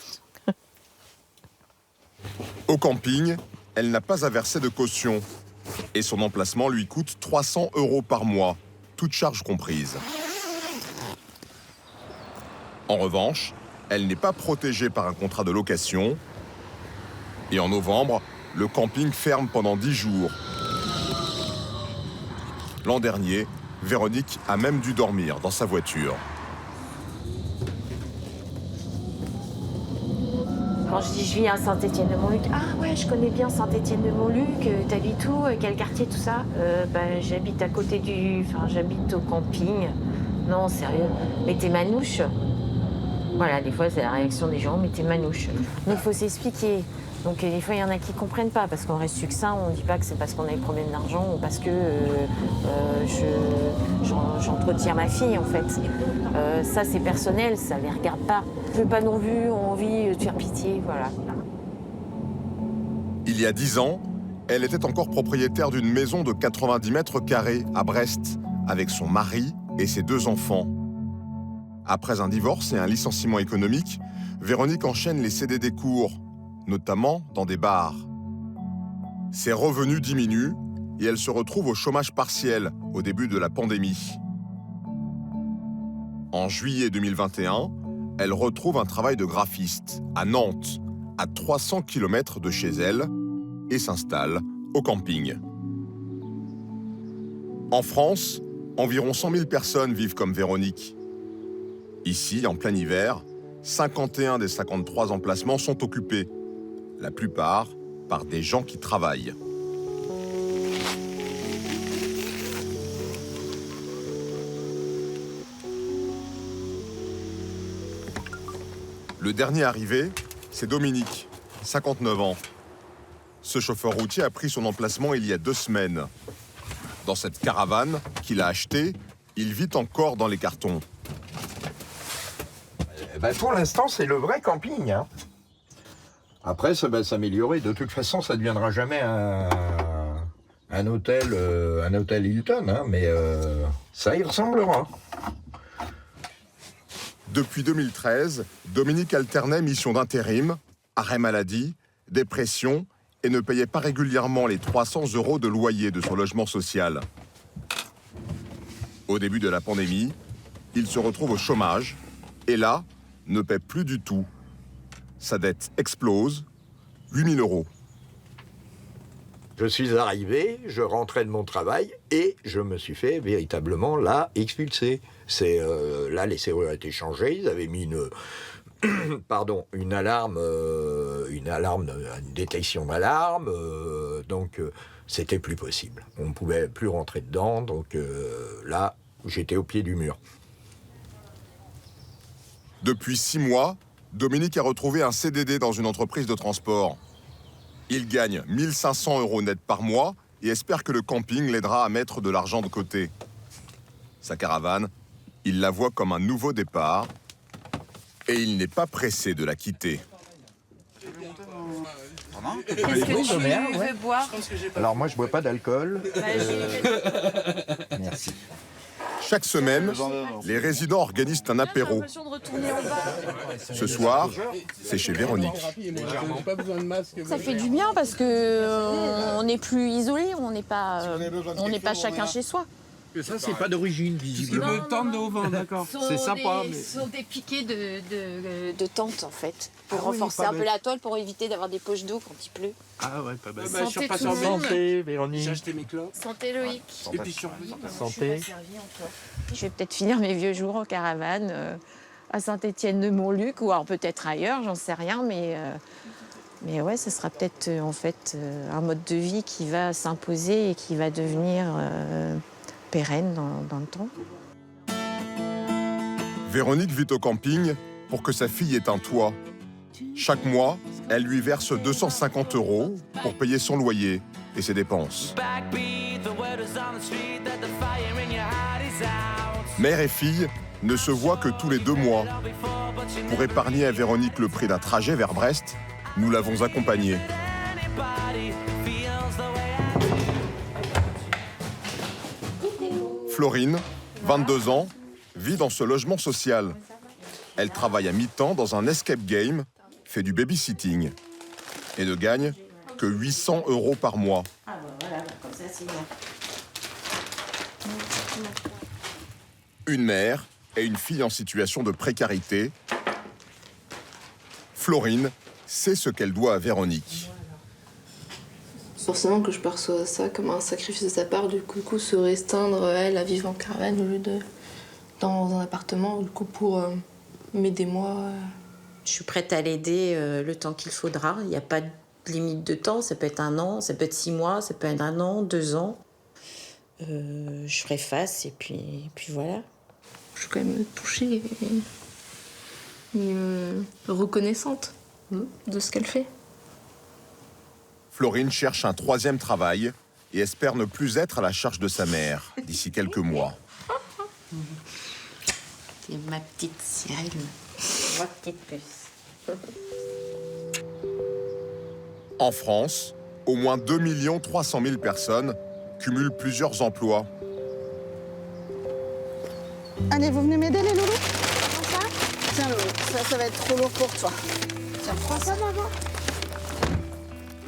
Au camping, elle n'a pas à verser de caution. Et son emplacement lui coûte 300 € par mois, toutes charges comprises. En revanche, elle n'est pas protégée par un contrat de location. Et en novembre, le camping ferme pendant 10 jours. L'an dernier, Véronique a même dû dormir dans sa voiture. Quand je dis je vis à Saint-Étienne-de-Montluc, ah ouais, je connais bien Saint-Étienne-de-Montluc, t'habites où, quel quartier, tout ça? J'habite à côté j'habite au camping. Non, sérieux, mais t'es manouche. Voilà, des fois c'est la réaction des gens, mais t'es manouche. Mais il faut s'expliquer. Donc des fois, il y en a qui ne comprennent pas, parce qu'on reste succinct, on ne dit pas que c'est parce qu'on a des problèmes d'argent ou parce que j'entretiens ma fille, en fait. Ça, c'est personnel, ça ne les regarde pas. Je n'ai pas non plus envie de faire pitié, voilà. Il y a 10 ans, elle était encore propriétaire d'une maison de 90 mètres carrés à Brest, avec son mari et ses 2 enfants. Après un divorce et un licenciement économique, Véronique enchaîne les CDD courts, notamment dans des bars. Ses revenus diminuent et elle se retrouve au chômage partiel au début de la pandémie. En juillet 2021, elle retrouve un travail de graphiste à Nantes, à 300 km de chez elle, et s'installe au camping. En France, environ 100 000 personnes vivent comme Véronique. Ici, en plein hiver, 51 des 53 emplacements sont occupés, la plupart par des gens qui travaillent. Le dernier arrivé, c'est Dominique, 59 ans. Ce chauffeur routier a pris son emplacement il y a 2 semaines. Dans cette caravane qu'il a achetée, il vit encore dans les cartons. Pour l'instant, c'est le vrai camping. Hein. Après, ça va s'améliorer. De toute façon, ça ne deviendra jamais un hôtel Hilton, hein, mais ça y ressemblera. Depuis 2013, Dominique alternait mission d'intérim, arrêt maladie, dépression et ne payait pas régulièrement les 300 € de loyer de son logement social. Au début de la pandémie, il se retrouve au chômage et là, ne paie plus du tout. Sa dette explose, 8 000 €. Je suis arrivé, je rentrais de mon travail et je me suis fait véritablement là expulser. Là, les serrures étaient changées, ils avaient mis une alarme, une détection d'alarme, donc c'était plus possible. On ne pouvait plus rentrer dedans, donc là, j'étais au pied du mur. Depuis 6 mois, Dominique a retrouvé un CDD dans une entreprise de transport. Il gagne 1 500 € net par mois et espère que le camping l'aidera à mettre de l'argent de côté. Sa caravane, il la voit comme un nouveau départ et il n'est pas pressé de la quitter. Qu'est-ce que tu veux boire ? Alors moi, je bois pas d'alcool. Merci. Chaque semaine, les résidents organisent un apéro. Ce soir, c'est chez Véronique. Ça fait du bien parce qu'on n'est plus isolés, on n'est pas chacun chez soi. Que ça, c'est pas d'origine, visiblement. Le tente de haut vent, d'accord. C'est sympa, mais... Ce sont des piquets de tente, en fait, pour renforcer pas un peu la toile, pour éviter d'avoir des poches d'eau quand il pleut. Ah ouais, pas mal. Santé tout le monde. Santé, Véronique. J'ai acheté mes clopes. Santé Loïc. Et puis sur Santé. Je vais peut-être finir mes vieux jours en caravane à Saint-Étienne-de-Montluc ou alors peut-être ailleurs, j'en sais rien, mais ouais, ce sera peut-être en fait un mode de vie qui va s'imposer et qui va devenir pérenne dans le temps. Véronique vit au camping pour que sa fille ait un toit. Chaque mois, elle lui verse 250 € pour payer son loyer et ses dépenses. Mère et fille ne se voient que tous les 2 mois. Pour épargner à Véronique le prix d'un trajet vers Brest, nous l'avons accompagnée. Florine, 22 ans, vit dans ce logement social. Elle travaille à mi-temps dans un escape game, fait du babysitting et ne gagne que 800 € par mois. Ah bah voilà, comme ça c'est bien. Une mère et une fille en situation de précarité. Florine sait ce qu'elle doit à Véronique. Forcément que je perçois ça comme un sacrifice de sa part, du coup se restreindre elle à vivre en caravane au lieu de dans un appartement, du coup pour m'aider moi. Je suis prête à l'aider le temps qu'il faudra. Il n'y a pas de limite de temps. Ça peut être 1 an, ça peut être 6 mois, ça peut être 1 an, 2 ans. Je ferai face et puis voilà. Je suis quand même touchée et reconnaissante de ce qu'elle fait. Florine cherche un 3e travail et espère ne plus être à la charge de sa mère d'ici quelques mois. C'est ma petite Cyril, ma petite puce. En France, au moins 2 300 000 personnes cumulent plusieurs emplois. Allez, vous venez m'aider les loulous? Ça? Tiens Loulou, ça va être trop lourd pour toi. Tiens, prends ça d'abord.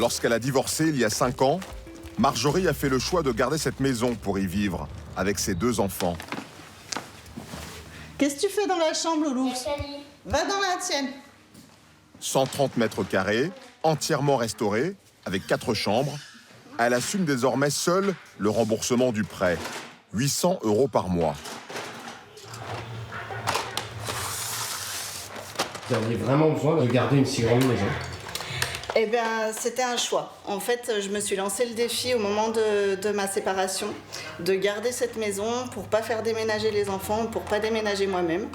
Lorsqu'elle a divorcé il y a 5 ans, Marjorie a fait le choix de garder cette maison pour y vivre avec ses 2 enfants. Qu'est-ce que tu fais dans la chambre, Loulou? Va dans la tienne. 130 mètres carrés, entièrement restaurée, avec 4 chambres. Elle assume désormais seule le remboursement du prêt, 800 € par mois. Vous aviez vraiment besoin de garder une si grande maison? Eh bien, c'était un choix. En fait, je me suis lancé le défi au moment de ma séparation de garder cette maison pour pas faire déménager les enfants, pour pas déménager moi-même,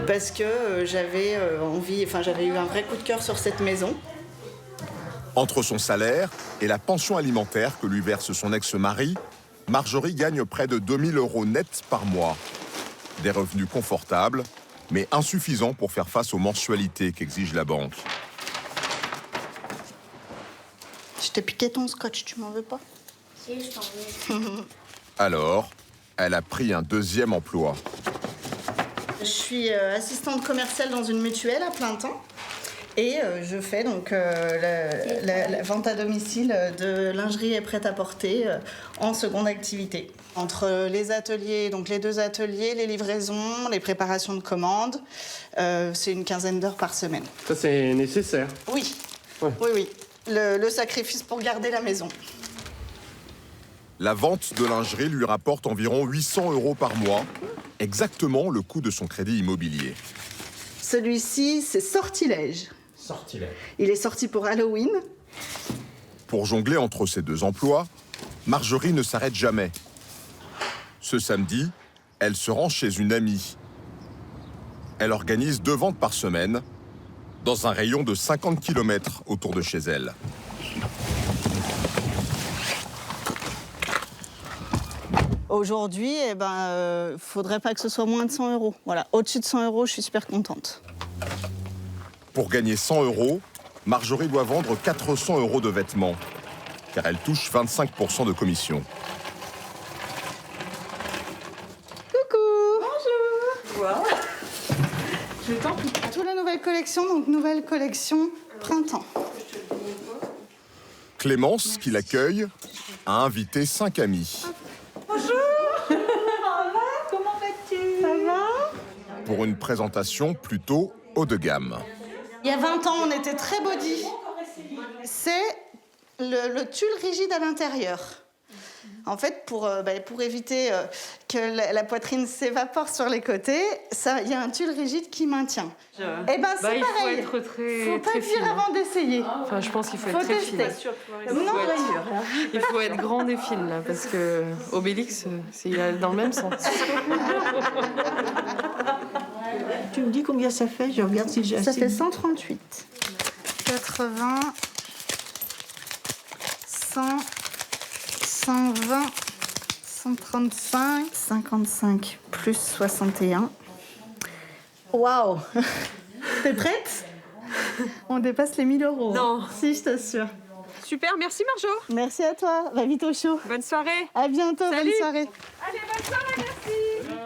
parce que j'avais j'avais eu un vrai coup de cœur sur cette maison. Entre son salaire et la pension alimentaire que lui verse son ex-mari, Marjorie gagne près de 2 000 € nets par mois. Des revenus confortables, mais insuffisants pour faire face aux mensualités qu'exige la banque. Je t'ai piqué ton scotch, tu m'en veux pas? Si, je t'en veux. Alors, elle a pris un 2e emploi. Je suis assistante commerciale dans une mutuelle à plein temps. Et je fais donc la vente à domicile de lingerie et prêt-à-porter en seconde activité. Entre les ateliers, donc les 2 ateliers, les livraisons, les préparations de commandes, c'est une 15aine d'heures par semaine. Ça, c'est nécessaire. Oui, ouais. Oui. Le sacrifice pour garder la maison. La vente de lingerie lui rapporte environ 800 € par mois, exactement le coût de son crédit immobilier. Celui-ci, c'est Sortilège. Sortilège. Il est sorti pour Halloween. Pour jongler entre ces 2 emplois, Marjorie ne s'arrête jamais. Ce samedi, elle se rend chez une amie. Elle organise 2 ventes par semaine, dans un rayon de 50 km autour de chez elle. Aujourd'hui, faudrait pas que ce soit moins de 100 €. Voilà, au-dessus de 100 €, je suis super contente. Pour gagner 100 €, Marjorie doit vendre 400 € de vêtements, car elle touche 25% de commission. Coucou. Bonjour. Wow. Je t'en prie. Toute la nouvelle collection, donc nouvelle collection printemps. Clémence, qui l'accueille, a invité 5 amis. Bonjour. Ça va? Comment vas-tu? Ça va? Pour une présentation plutôt haut de gamme. Il y a 20 ans, on était très body. C'est le tulle rigide à l'intérieur. En fait, pour éviter que la poitrine s'évapore sur les côtés, il y a un tulle rigide qui maintient. C'est pareil. Il faut être faut pas dire avant d'essayer. Enfin, je pense qu'il faut être très fine. Il faut être grande et fine, là, parce que Obélix, c'est dans le même sens. Tu me dis combien ça fait? Je regarde si j'ai assez. Ça fait 138. 80, 100, 120, 135, 55 plus 61. Waouh! T'es prête? On dépasse les 1 000 €. Non. Si, je t'assure. Super, merci Marjo. Merci à toi. Va vite au chaud. Bonne soirée. À bientôt. Salut. Bonne soirée. Allez, bonne soirée, merci.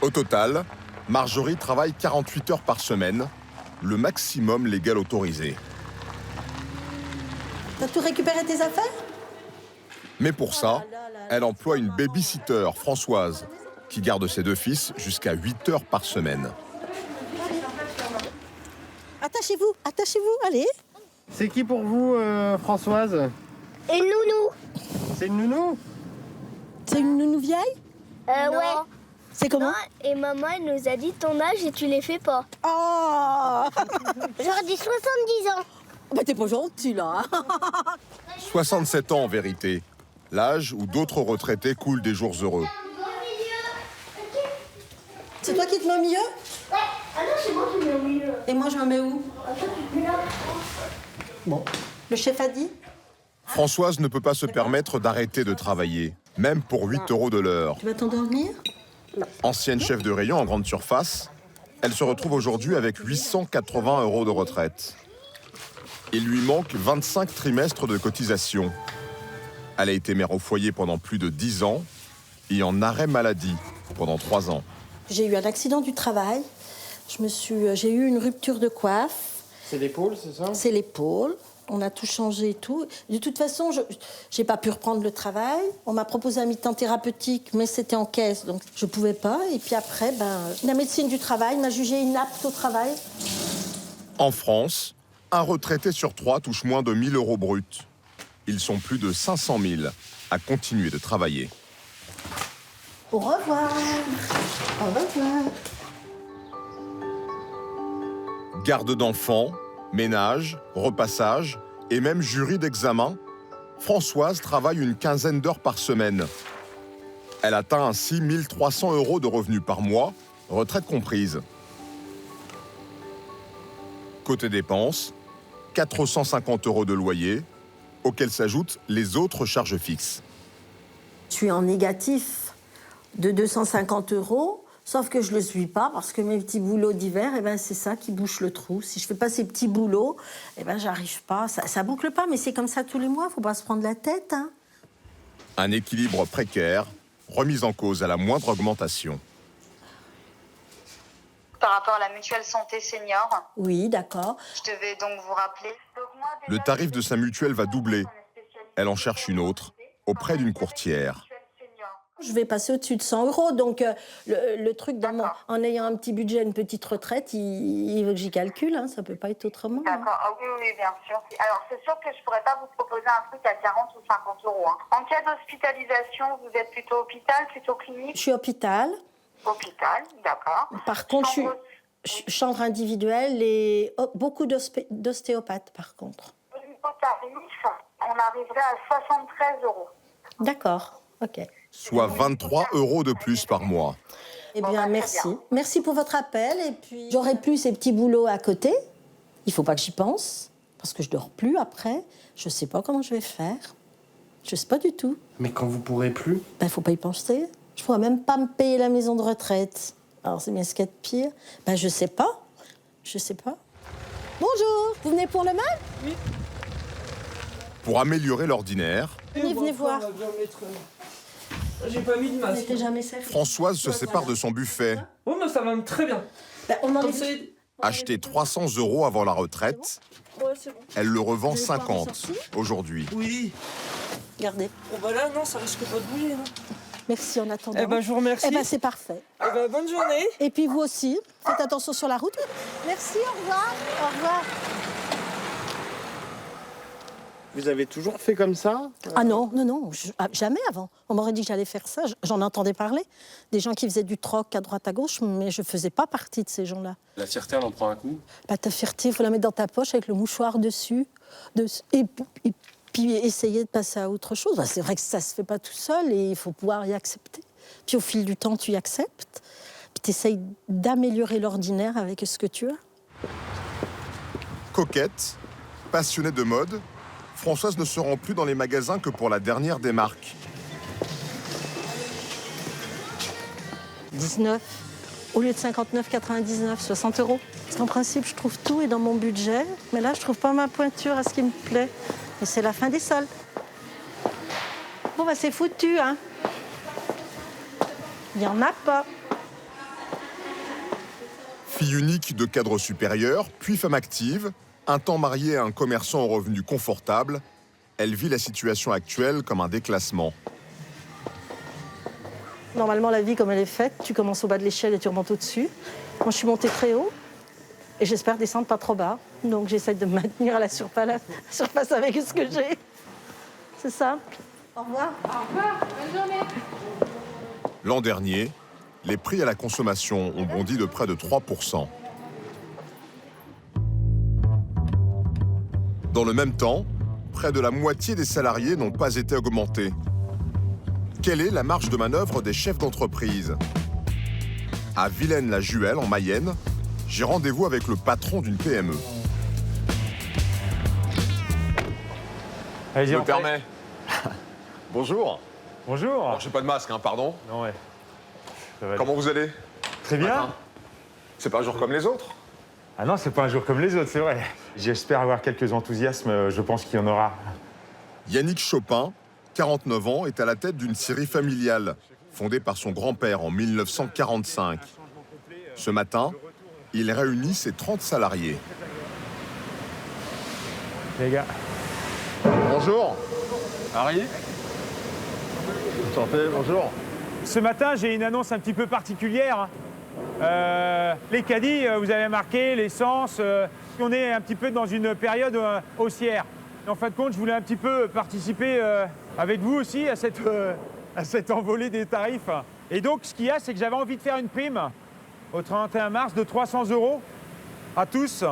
Au total, Marjorie travaille 48 heures par semaine, le maximum légal autorisé. T'as tout récupéré tes affaires? Mais pour ça, elle emploie une baby-sitter, Françoise, qui garde ses 2 fils jusqu'à 8 heures par semaine. Attachez-vous, allez. C'est qui pour vous, Françoise? Et nounou. C'est une nounou? C'est une nounou vieille? Ouais. C'est comment? Non, et maman, elle nous a dit ton âge et tu les fais pas. Oh. J'aurais dit 70 ans. Bah t'es pas gentil, là. 67 ans en vérité, l'âge où d'autres retraités coulent des jours heureux. C'est toi qui te mets au milieu? Ouais. Ah non, c'est moi qui me mets au milieu. Et moi, je me mets où? Toi, tu te mets là. Bon. Le chef a dit? Françoise ne peut pas se permettre d'arrêter de travailler, même pour 8 € de l'heure. Tu vas t'endormir? Ancienne chef de rayon en grande surface, elle se retrouve aujourd'hui avec 880 € de retraite. Il lui manque 25 trimestres de cotisation. Elle a été mère au foyer pendant plus de 10 ans et en arrêt maladie pendant 3 ans. J'ai eu un accident du travail. J'ai eu une rupture de coiffe. C'est l'épaule, c'est ça? C'est l'épaule. On a tout changé et tout. De toute façon, je n'ai pas pu reprendre le travail. On m'a proposé un mi-temps thérapeutique, mais c'était en caisse, donc je ne pouvais pas. Et puis après, la médecine du travail m'a jugée inapte au travail. En France, un retraité sur 3 touche moins de 1 000 € bruts. Ils sont plus de 500 000 à continuer de travailler. Au revoir. Au revoir. Garde d'enfants, ménage, repassage et même jury d'examen, Françoise travaille une quinzaine d'heures par semaine. Elle atteint ainsi 1 300 € de revenus par mois, retraite comprise. Côté dépenses, 450 € de loyer, auxquels s'ajoutent les autres charges fixes. Je suis en négatif de 250 €, sauf que je ne le suis pas parce que mes petits boulots d'hiver, c'est ça qui bouche le trou. Si je ne fais pas ces petits boulots, j'arrive pas. Ça ne boucle pas, mais c'est comme ça tous les mois, il ne faut pas se prendre la tête. Hein. Un équilibre précaire, remis en cause à la moindre augmentation. Par rapport à la mutuelle santé senior. Oui, d'accord. Je devais donc vous rappeler. Le tarif de sa mutuelle va doubler. Elle en cherche une autre, auprès d'une courtière. Je vais passer au-dessus de 100 €, donc le truc, en ayant un petit budget, une petite retraite, il veut que j'y calcule, hein, ça ne peut pas être autrement. D'accord, Hein. Oui, bien sûr. Alors, c'est sûr que je ne pourrais pas vous proposer un truc à 40 ou 50 €. Hein. En cas d'hospitalisation, vous êtes plutôt hôpital, plutôt clinique? Je suis hôpital. Hôpital, d'accord. Par contre, je suis chambre individuelle et beaucoup d'ostéopathes, par contre. Au niveau tarif, on arriverait à 73 €. D'accord, ok. Soit 23 € de plus par mois. Eh bien, merci. Merci pour votre appel. Et puis, j'aurai plus ces petits boulots à côté. Il ne faut pas que j'y pense, parce que je ne dors plus après. Je ne sais pas comment je vais faire. Je ne sais pas du tout. Mais quand vous pourrez plus? Il ne faut pas y penser. Je ne pourrais même pas me payer la maison de retraite. Alors, c'est bien ce qu'il y a de pire. Je ne sais pas. Je ne sais pas. Bonjour, vous venez pour le mal? Oui. Pour améliorer l'ordinaire, Venez voir. J'ai pas mis de masque. N'était jamais servi. Françoise se sépare de son buffet. Oh, mais ça va très bien. On en Acheté 300 € avant la retraite, Ouais, c'est bon. elle le revend 50 aujourd'hui. Oui. Regardez. Oh, là, non, ça risque pas de bouger, non. Merci en attendant. Je vous remercie. C'est parfait. Bonne journée. Et puis vous aussi, faites attention sur la route. Merci, au revoir. Au revoir. Vous avez toujours fait comme ça? Ah non, jamais avant. On m'aurait dit que j'allais faire ça, j'en entendais parler. Des gens qui faisaient du troc à droite, à gauche, mais je ne faisais pas partie de ces gens-là. La fierté, elle en prend un coup? Ta fierté, il faut la mettre dans ta poche avec le mouchoir dessus. Et puis essayer de passer à autre chose. C'est vrai que ça ne se fait pas tout seul et il faut pouvoir y accepter. Puis au fil du temps, tu y acceptes. Puis tu essayes d'améliorer l'ordinaire avec ce que tu as. Coquette, passionnée de mode, Françoise ne se rend plus dans les magasins que pour la dernière des marques. 19, au lieu de 59,99, 60 €. Parce qu'en principe, je trouve tout est dans mon budget, mais là, je trouve pas ma pointure à ce qui me plaît. Et c'est la fin des soldes. Bon, c'est foutu, hein. Il n'y en a pas. Fille unique de cadre supérieur, puis femme active, un temps mariée à un commerçant aux revenus confortables, elle vit la situation actuelle comme un déclassement. Normalement, la vie, comme elle est faite, tu commences au bas de l'échelle et tu remontes au-dessus. Moi, je suis montée très haut et j'espère descendre pas trop bas. Donc, j'essaie de me maintenir à la surface avec ce que j'ai. C'est ça. Au revoir. Au revoir. Bonne journée. L'an dernier, les prix à la consommation ont bondi de près de 3%. Dans le même temps, près de la moitié des salariés n'ont pas été augmentés. Quelle est la marge de manœuvre des chefs d'entreprise? À Villaines-la-Juhel, en Mayenne, j'ai rendez-vous avec le patron d'une PME. Je me permets. Bonjour. Bonjour. Alors, j'ai pas de masque, hein, pardon. Non, ouais. Comment vous allez? Très bien. C'est pas un jour comme les autres? Ah non, c'est pas un jour comme les autres, c'est vrai. J'espère avoir quelques enthousiasmes, je pense qu'il y en aura. Yannick Chopin, 49 ans, est à la tête d'une scierie familiale, fondée par son grand-père en 1945. Ce matin, il réunit ses 30 salariés. les gars. Bonjour. Harry. Enchanté, bonjour. Ce matin, j'ai une annonce un petit peu particulière. Les caddies, vous avez marqué, l'essence. On est un petit peu dans une période haussière. Et en fin de compte, je voulais un petit peu participer avec vous aussi à cette envolée des tarifs. Et donc, ce qu'il y a, c'est que j'avais envie de faire une prime au 31 mars de 300 € à tous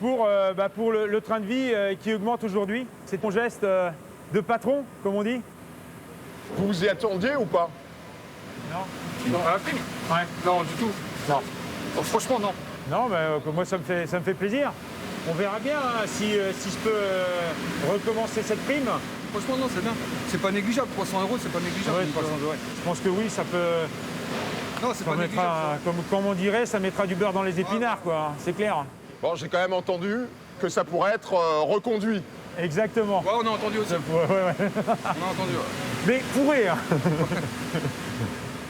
pour le train de vie qui augmente aujourd'hui. C'est mon geste de patron, comme on dit. Vous vous y attendiez ou pas? Non. À la prime? Ouais. Non, du tout. Non. Oh, franchement, non. Non, mais moi, ça me fait plaisir. On verra bien hein, si je peux recommencer cette prime. Franchement, non, c'est bien. C'est pas négligeable. 300 €, c'est pas négligeable. Ouais, 300 €. Je pense que oui, ça peut... Non, c'est pas négligeable. Comme on dirait, ça mettra du beurre dans les épinards, quoi. C'est clair. Bon, j'ai quand même entendu que ça pourrait être reconduit. Exactement. Ouais, on a entendu aussi. Ouais. On a entendu, ouais. Mais pourrait, hein.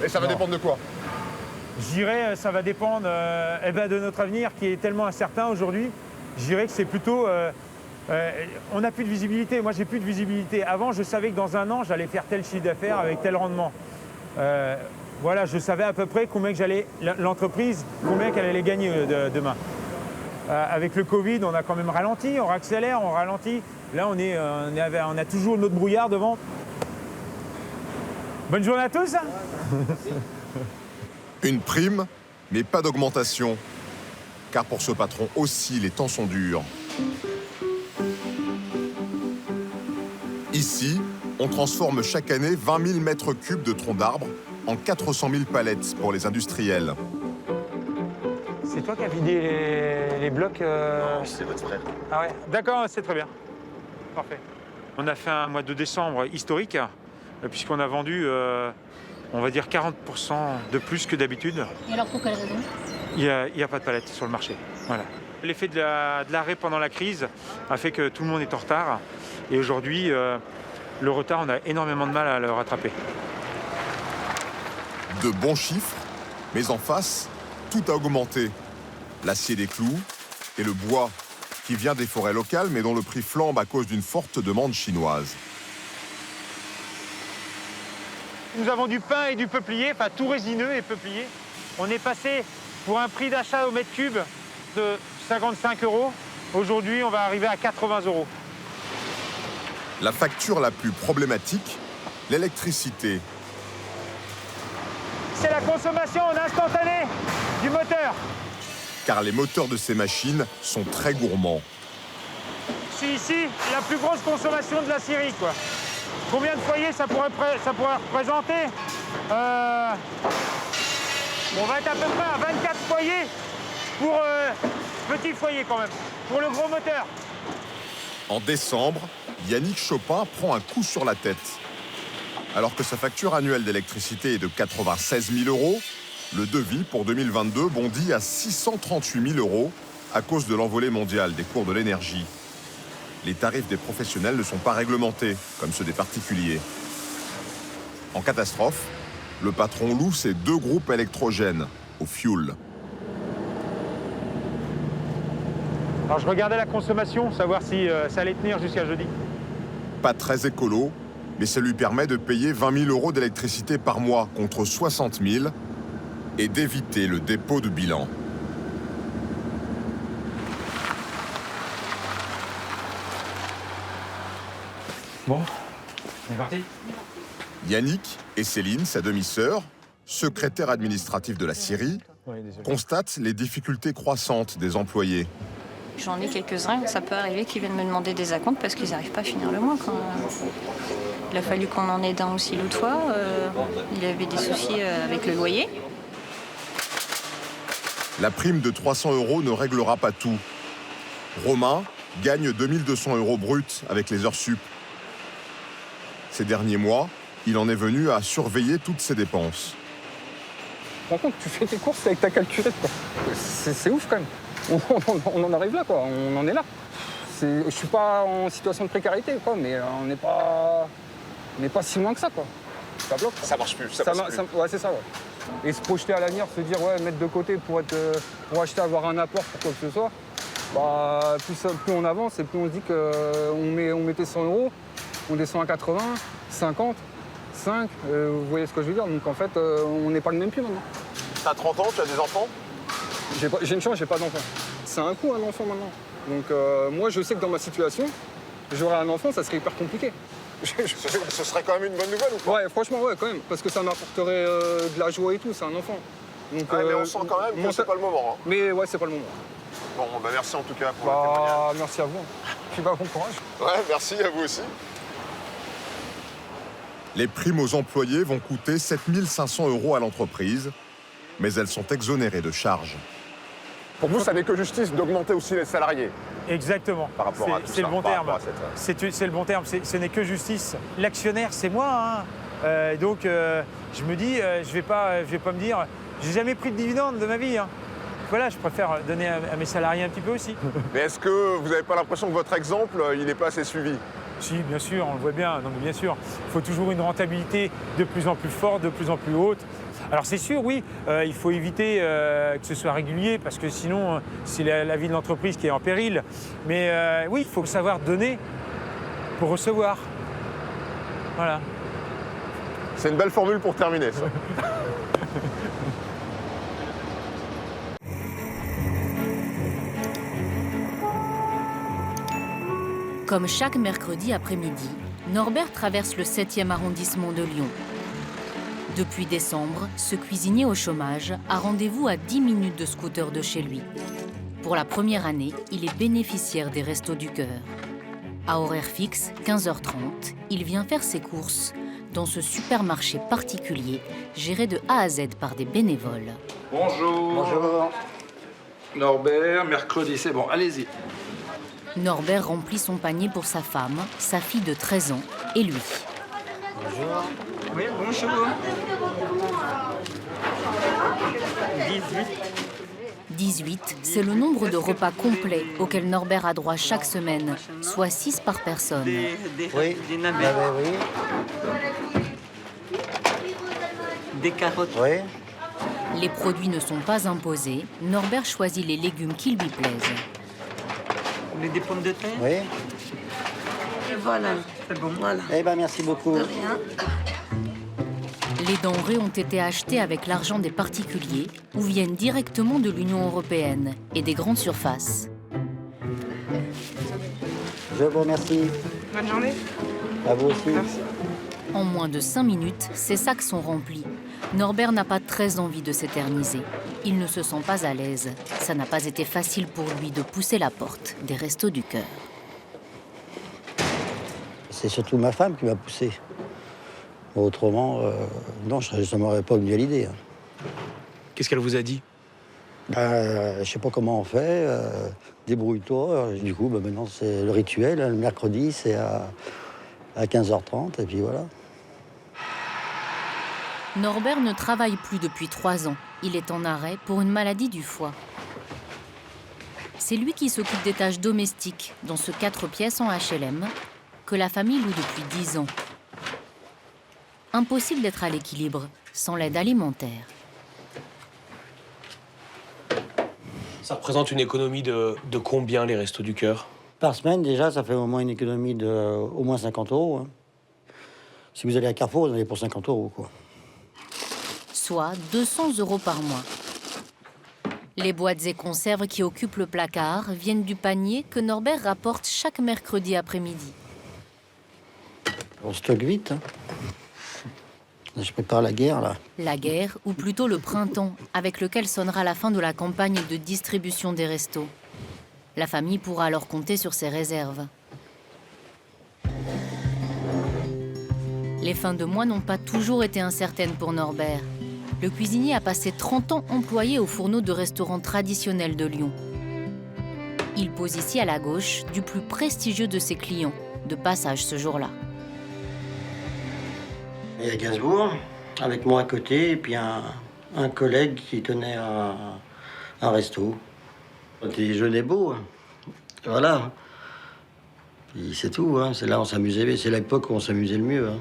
Et ça va dépendre de quoi? Je dirais, ça va dépendre de notre avenir qui est tellement incertain aujourd'hui. Je dirais que c'est plutôt... on n'a plus de visibilité. Moi, j'ai plus de visibilité. Avant, je savais que dans un an, j'allais faire tel chiffre d'affaires avec tel rendement. Voilà, je savais à peu près combien que j'allais... L'entreprise, combien qu'elle allait gagner demain. Avec le Covid, on a quand même ralenti, on accélère, on ralentit. Là, on a toujours notre brouillard devant. Bonne journée à tous. Une prime, mais pas d'augmentation. Car pour ce patron aussi, les temps sont durs. Ici, on transforme chaque année 20 000 mètres cubes de troncs d'arbres en 400 000 palettes pour les industriels. C'est toi qui as vidé les blocs Non, c'est votre frère. Ah ouais, d'accord, c'est très bien. Parfait. On a fait un mois de décembre historique, puisqu'on a vendu, on va dire, 40% de plus que d'habitude. Et alors pour quelle raison? Il n'y a pas de palettes sur le marché. Voilà. L'effet de l'arrêt pendant la crise a fait que tout le monde est en retard. Et aujourd'hui, le retard, on a énormément de mal à le rattraper. De bons chiffres, mais en face, tout a augmenté. L'acier des clous et le bois, qui vient des forêts locales, mais dont le prix flambe à cause d'une forte demande chinoise. Nous avons du pin et du peuplier, enfin tout résineux et peuplier. On est passé pour un prix d'achat au mètre cube de 55 €. Aujourd'hui, on va arriver à 80 €. La facture la plus problématique, l'électricité. C'est la consommation en instantané du moteur. Car les moteurs de ces machines sont très gourmands. C'est ici la plus grosse consommation de la Syrie, quoi. Combien de foyers ça pourrait représenter On va être à peu près à 24 foyers pour petit foyer quand même, pour le gros moteur. En décembre, Yannick Chopin prend un coup sur la tête. Alors que sa facture annuelle d'électricité est de 96 000 €, le devis pour 2022 bondit à 638 000 € à cause de l'envolée mondiale des cours de l'énergie. Les tarifs des professionnels ne sont pas réglementés, comme ceux des particuliers. En catastrophe, le patron loue ses 2 groupes électrogènes au fioul. Alors je regardais la consommation, savoir si ça allait tenir jusqu'à jeudi. Pas très écolo, mais ça lui permet de payer 20 000 € d'électricité par mois contre 60 000 et d'éviter le dépôt de bilan. Bon, on est parti. Yannick et Céline, sa demi-sœur, secrétaire administrative de la Syrie, constatent les difficultés croissantes des employés. J'en ai quelques-uns, ça peut arriver qu'ils viennent me demander des acomptes parce qu'ils n'arrivent pas à finir le mois. Il a fallu qu'on en aide un aussi l'autre fois. Il avait des soucis avec le loyer. La prime de 300 € ne réglera pas tout. Romain gagne 2 200 € bruts avec les heures sup. Ces derniers mois, il en est venu à surveiller toutes ses dépenses. Par contre, tu fais tes courses avec ta calculette, quoi. C'est ouf quand même. On en arrive là, quoi. On en est là. Je suis pas en situation de précarité, quoi, mais on n'est pas si loin que ça, quoi. Ça bloque. Ça marche plus, ça passe plus. Ouais, c'est ça, ouais. Et se projeter à l'avenir, se dire, ouais, mettre de côté pour acheter, avoir un apport pour quoi que ce soit, Bah, plus on avance et plus on se dit qu'on mettait 100 €, on descend à 80, 50, 5, vous voyez ce que je veux dire. Donc en fait, on n'est pas le même prix maintenant. T'as 30 ans, tu as des enfants? J'ai une chance, j'ai pas d'enfant. C'est un coût un enfant maintenant. Donc moi je sais que dans ma situation, j'aurais un enfant, ça serait hyper compliqué. Ce serait quand même une bonne nouvelle ou pas? Ouais, franchement, ouais, quand même, parce que ça m'apporterait de la joie et tout, c'est un enfant. Donc, ouais, mais on sent quand même que c'est pas le moment. Hein. Mais ouais, c'est pas le moment. Bon, bah merci en tout cas pour le témoignage. Merci à vous. Puis bah, bon courage. Ouais, merci à vous aussi. Les primes aux employés vont coûter 7 500 € à l'entreprise, mais elles sont exonérées de charges. Pour vous, ça n'est que justice d'augmenter aussi les salariés. Exactement. Par rapport à tout c'est ça, le bon par terme. rapport à cette- C'est le bon terme. Ce n'est que justice. L'actionnaire, c'est moi. Hein. Donc, je me dis, je vais pas me dire, j'ai jamais pris de dividende de ma vie. Hein. Voilà, je préfère donner à mes salariés un petit peu aussi. Mais est-ce que vous n'avez pas l'impression que votre exemple, il n'est pas assez suivi? Si, bien sûr, on le voit bien. Non, mais bien sûr, il faut toujours une rentabilité de plus en plus forte, de plus en plus haute. Alors c'est sûr, oui, il faut éviter que ce soit régulier parce que sinon, c'est la vie de l'entreprise qui est en péril. Mais oui, il faut savoir donner pour recevoir. Voilà. C'est une belle formule pour terminer, ça. Comme chaque mercredi après-midi, Norbert traverse le 7e arrondissement de Lyon. Depuis décembre, ce cuisinier au chômage a rendez-vous à 10 minutes de scooter de chez lui. Pour la première année, il est bénéficiaire des Restos du Cœur. À horaire fixe, 15h30, il vient faire ses courses dans ce supermarché particulier géré de A à Z par des bénévoles. Bonjour. Bonjour. Norbert, mercredi, c'est bon, allez-y. Norbert remplit son panier pour sa femme, sa fille de 13 ans et lui. Bonjour. Oui, bonjour. 18, c'est le nombre de repas complets auxquels Norbert a droit chaque semaine, soit 6 par personne. Oui, oui. Des carottes. Oui. Les produits ne sont pas imposés. Norbert choisit les légumes qui lui plaisent. Des pommes de terre. Oui. Et voilà, c'est bon, voilà. Eh bien, merci beaucoup. De rien. Les denrées ont été achetées avec l'argent des particuliers ou viennent directement de l'Union européenne et des grandes surfaces. Je vous remercie. Bonne journée. À vous aussi. Merci. En moins de 5 minutes, ses sacs sont remplis. Norbert n'a pas très envie de s'éterniser. Il ne se sent pas à l'aise. Ça n'a pas été facile pour lui de pousser la porte des Restos du Cœur. C'est surtout ma femme qui m'a poussé. Autrement, non, ça ne m'aurait pas venu à l'idée. Hein. Qu'est-ce qu'elle vous a dit? Je sais pas comment on fait, débrouille-toi. Du coup, maintenant, c'est le rituel. Le mercredi, c'est à 15h30, et puis voilà. Norbert ne travaille plus depuis 3 ans. Il est en arrêt pour une maladie du foie. C'est lui qui s'occupe des tâches domestiques dans ce 4 pièces en HLM que la famille loue depuis 10 ans. Impossible d'être à l'équilibre sans l'aide alimentaire. Ça représente une économie de combien, les Restos du Cœur? Par semaine, déjà, ça fait au moins une économie de au moins 50 €. Hein. Si vous allez à Carrefour, vous allez pour 50 €, quoi. Soit 200 € par mois. Les boîtes et conserves qui occupent le placard viennent du panier que Norbert rapporte chaque mercredi après-midi. On stocke vite. Hein. Je prépare la guerre, là. La guerre, ou plutôt le printemps, avec lequel sonnera la fin de la campagne de distribution des restos. La famille pourra alors compter sur ses réserves. Les fins de mois n'ont pas toujours été incertaines pour Norbert. Le cuisinier a passé 30 ans employé au fourneau de restaurants traditionnels de Lyon. Il pose ici à la gauche du plus prestigieux de ses clients, de passage ce jour-là. Il y a Gainsbourg, avec moi à côté, et puis un collègue qui tenait un resto. On déjeunait beau, hein. Voilà. Puis c'est tout, hein. C'est là où on s'amusait, c'est l'époque où on s'amusait le mieux. Hein.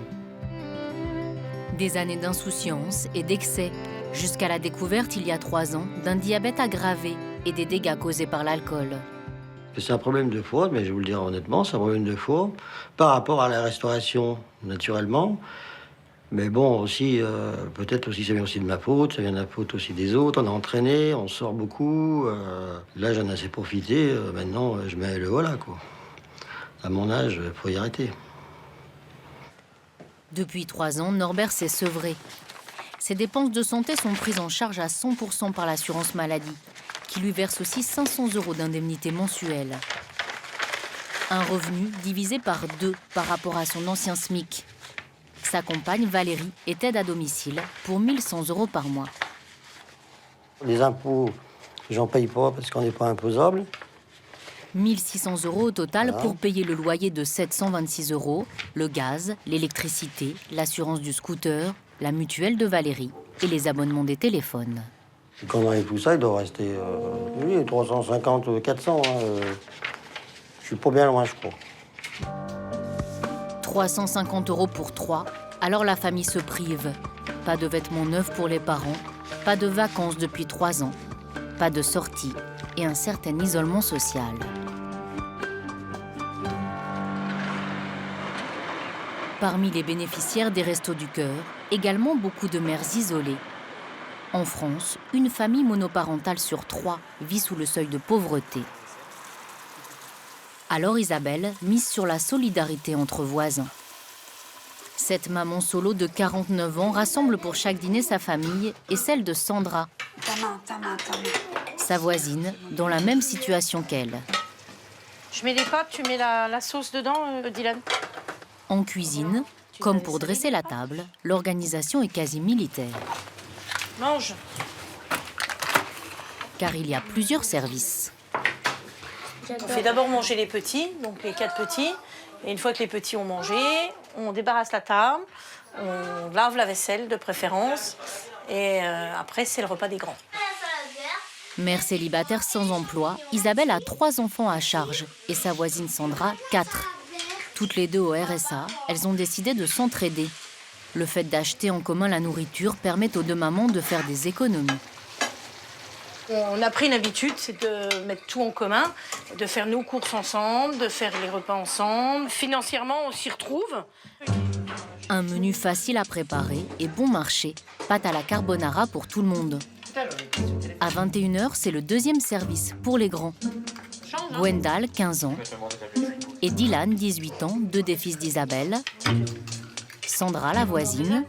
Des années d'insouciance et d'excès, jusqu'à la découverte il y a 3 ans d'un diabète aggravé et des dégâts causés par l'alcool. C'est un problème de foie, mais je vous le dirai honnêtement, c'est un problème de foie par rapport à la restauration, naturellement. Mais bon, aussi, peut-être aussi, ça vient aussi de ma faute, ça vient de la faute aussi des autres. On a entraîné, on sort beaucoup. Là, j'en ai assez profité. Maintenant, je mets le voilà, quoi. À mon âge, il faut y arrêter. Depuis 3 ans, Norbert s'est sevré. Ses dépenses de santé sont prises en charge à 100% par l'assurance maladie, qui lui verse aussi 500 € d'indemnité mensuelle. Un revenu divisé par 2 par rapport à son ancien SMIC. Sa compagne, Valérie, est aide à domicile pour 1 100 € par mois. Les impôts, j'en paye pas parce qu'on n'est pas imposable. 1 600 € au total pour payer le loyer de 726 €, le gaz, l'électricité, l'assurance du scooter, la mutuelle de Valérie et les abonnements des téléphones. Quand on arrive tout ça, il doit rester 350, 400. Je suis pas bien loin, je crois. 350 € pour 3, alors la famille se prive. Pas de vêtements neufs pour les parents, pas de vacances depuis 3 ans, pas de sortie et un certain isolement social. Parmi les bénéficiaires des Restos du Cœur, également beaucoup de mères isolées. En France, une famille monoparentale sur 3 vit sous le seuil de pauvreté. Alors Isabelle mise sur la solidarité entre voisins. Cette maman solo de 49 ans rassemble pour chaque dîner sa famille et celle de Sandra, sa voisine, dans la même situation qu'elle. Je mets les pâtes, tu mets la sauce dedans, Dylan. En cuisine, comme pour dresser la table, l'organisation est quasi militaire. Mange. Car il y a plusieurs services. On fait d'abord manger les petits, donc les 4 petits. Et une fois que les petits ont mangé, on débarrasse la table, on lave la vaisselle de préférence. Et après, c'est le repas des grands. Mère célibataire sans emploi, Isabelle a 3 enfants à charge et sa voisine Sandra, 4. Toutes les deux au RSA, elles ont décidé de s'entraider. Le fait d'acheter en commun la nourriture permet aux 2 mamans de faire des économies. On a pris une habitude, c'est de mettre tout en commun, de faire nos courses ensemble, de faire les repas ensemble. Financièrement, on s'y retrouve. Un menu facile à préparer et bon marché. Pâte à la carbonara pour tout le monde. À 21 h, c'est le 2e service pour les grands. Gwendal, 15 ans. Et Dylan, 18 ans, 2 des fils d'Isabelle. Sandra, la voisine.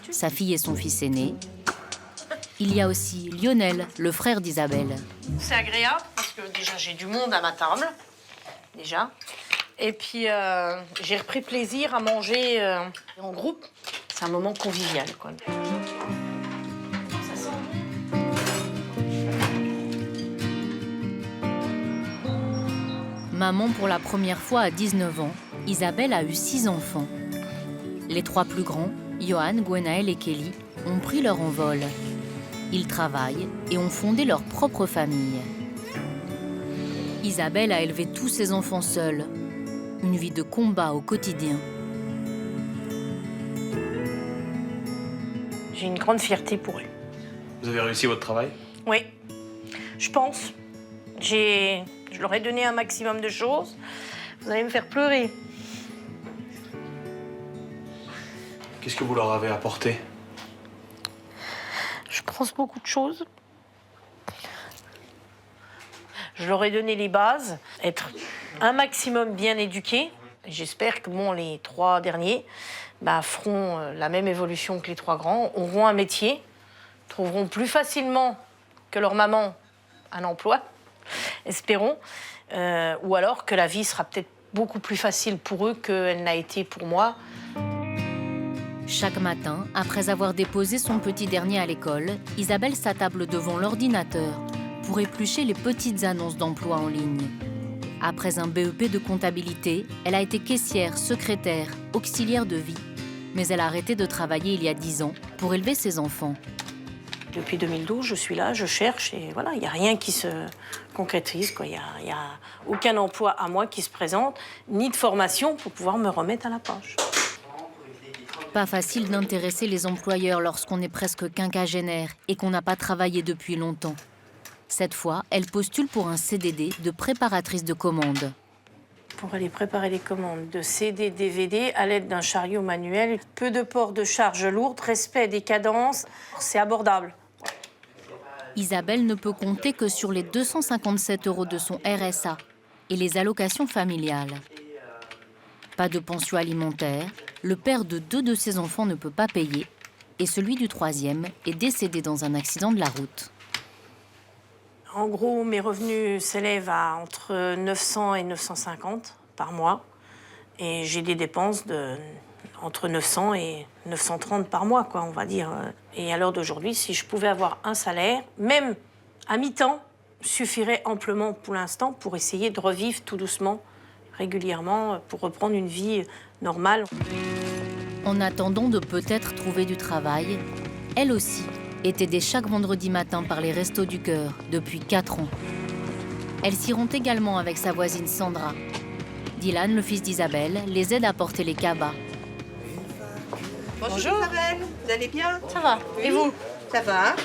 Sa fille et son fils aîné. Il y a aussi Lionel, le frère d'Isabelle. C'est agréable parce que déjà j'ai du monde à ma table, déjà. Et puis j'ai repris plaisir à manger en groupe. C'est un moment convivial, quoi. Ça sent. Maman pour la première fois à 19 ans, Isabelle a eu 6 enfants. Les 3 plus grands, Johan, Gwenaël et Kelly, ont pris leur envol. Ils travaillent et ont fondé leur propre famille. Isabelle a élevé tous ses enfants seule. Une vie de combat au quotidien. J'ai une grande fierté pour eux. Vous avez réussi votre travail? Oui, je pense. Je leur ai donné un maximum de choses. Vous allez me faire pleurer. Qu'est-ce que vous leur avez apporté? Je pense beaucoup de choses. Je leur ai donné les bases, être un maximum bien éduqués. J'espère que les 3 derniers feront la même évolution que les 3 grands, auront un métier, trouveront plus facilement que leur maman un emploi, espérons, ou alors que la vie sera peut-être beaucoup plus facile pour eux qu'elle n'a été pour moi. Chaque matin, après avoir déposé son petit dernier à l'école, Isabelle s'attable devant l'ordinateur pour éplucher les petites annonces d'emploi en ligne. Après un BEP de comptabilité, elle a été caissière, secrétaire, auxiliaire de vie. Mais elle a arrêté de travailler il y a 10 ans pour élever ses enfants. Depuis 2012, je suis là, je cherche et voilà, il n'y a rien qui se concrétise, quoi. Il n'y a aucun emploi à moi qui se présente, ni de formation pour pouvoir me remettre à la page. Pas facile d'intéresser les employeurs lorsqu'on est presque quinquagénaire et qu'on n'a pas travaillé depuis longtemps. Cette fois, elle postule pour un CDD de préparatrice de commandes. Pour aller préparer les commandes de CD, DVD à l'aide d'un chariot manuel, peu de port de charges lourdes, respect des cadences, c'est abordable. Isabelle ne peut compter que sur les 257 € de son RSA et les allocations familiales. Pas de pension alimentaire, le père de 2 de ses enfants ne peut pas payer et celui du 3e est décédé dans un accident de la route. En gros, mes revenus s'élèvent à entre 900 et 950 par mois. Et j'ai des dépenses entre 900 et 930 par mois, quoi, on va dire. Et à l'heure d'aujourd'hui, si je pouvais avoir un salaire, même à mi-temps, suffirait amplement pour l'instant pour essayer de revivre tout doucement, régulièrement, pour reprendre une vie normale. En attendant de peut-être trouver du travail, elle aussi est aidée chaque vendredi matin par les Restos du Cœur depuis 4 ans. Elles s'y rend également avec sa voisine Sandra. Dylan, le fils d'Isabelle, les aide à porter les cabas. Bonjour Isabelle, vous allez bien? Ça va, et vous? Ça va.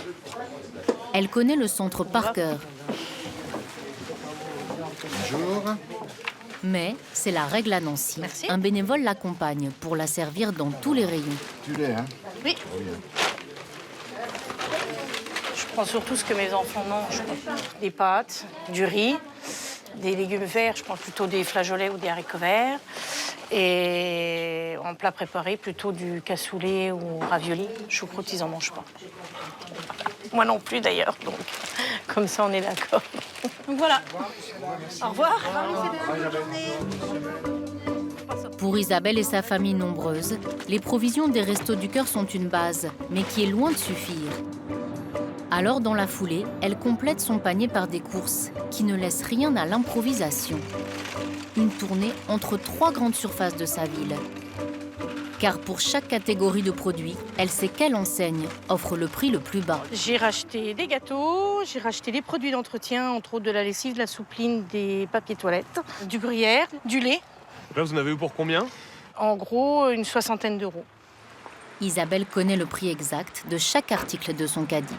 Elle connaît le centre par cœur. Bonjour. Mais c'est la règle à Nancy. Merci. Un bénévole l'accompagne pour la servir dans tous les rayons. Tu l'es, hein? Oui. Je prends surtout ce que mes enfants mangent. Des pâtes, du riz, des légumes verts, je prends plutôt des flageolets ou des haricots verts. Et en plat préparé, plutôt du cassoulet ou ravioli. Choucroute, ils n'en mangent pas. Moi non plus d'ailleurs, donc comme ça on est d'accord. Donc voilà. Au revoir. Pour Isabelle et sa famille nombreuse, les provisions des Restos du Cœur sont une base, mais qui est loin de suffire. Alors, dans la foulée, elle complète son panier par des courses qui ne laissent rien à l'improvisation. Une tournée entre 3 grandes surfaces de sa ville. Car pour chaque catégorie de produits, elle sait quelle enseigne offre le prix le plus bas. J'ai racheté des gâteaux, j'ai racheté des produits d'entretien, entre autres de la lessive, de la soupline, des papiers toilettes, du gruyère, du lait. Là, vous en avez eu pour combien? En gros, une 60aine d'euros. Isabelle connaît le prix exact de chaque article de son caddie.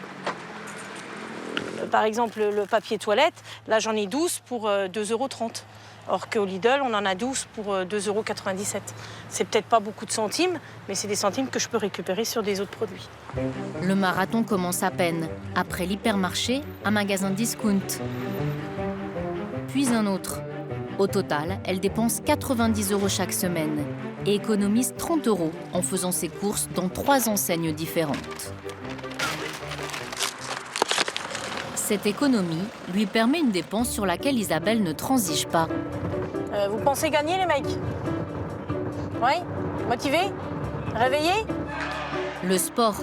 Par exemple, le papier toilette, là j'en ai 12 pour 2,30 €. Or qu'au Lidl, on en a 12 pour 2,97 €. C'est peut-être pas beaucoup de centimes, mais c'est des centimes que je peux récupérer sur des autres produits. Le marathon commence à peine. Après l'hypermarché, un magasin discount. Puis un autre. Au total, elle dépense 90 € chaque semaine et économise 30 € en faisant ses courses dans 3 enseignes différentes. Cette économie lui permet une dépense sur laquelle Isabelle ne transige pas. Vous pensez gagner, les mecs? Oui? Motivés? Réveillés? Le sport.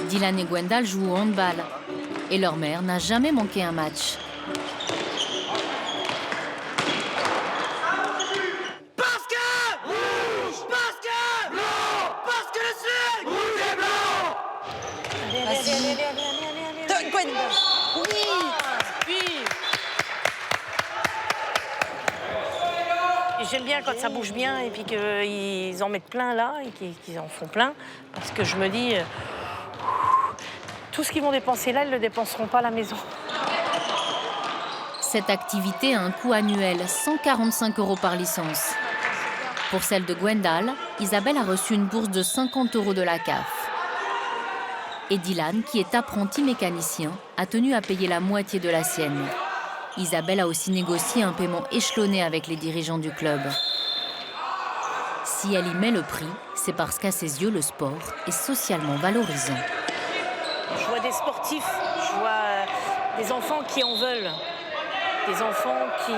Dylan et Gwendal jouent au handball et leur mère n'a jamais manqué un match. J'aime bien quand ça bouge bien et puis qu'ils en mettent plein là et qu'ils en font plein. Parce que je me dis, tout ce qu'ils vont dépenser là, ils ne le dépenseront pas à la maison. Cette activité a un coût annuel, 145 € par licence. Pour celle de Gwendal, Isabelle a reçu une bourse de 50 € de la CAF. Et Dylan, qui est apprenti mécanicien, a tenu à payer la moitié de la sienne. Isabelle a aussi négocié un paiement échelonné avec les dirigeants du club. Si elle y met le prix, c'est parce qu'à ses yeux, le sport est socialement valorisant. Je vois des sportifs, je vois des enfants qui en veulent, des enfants qui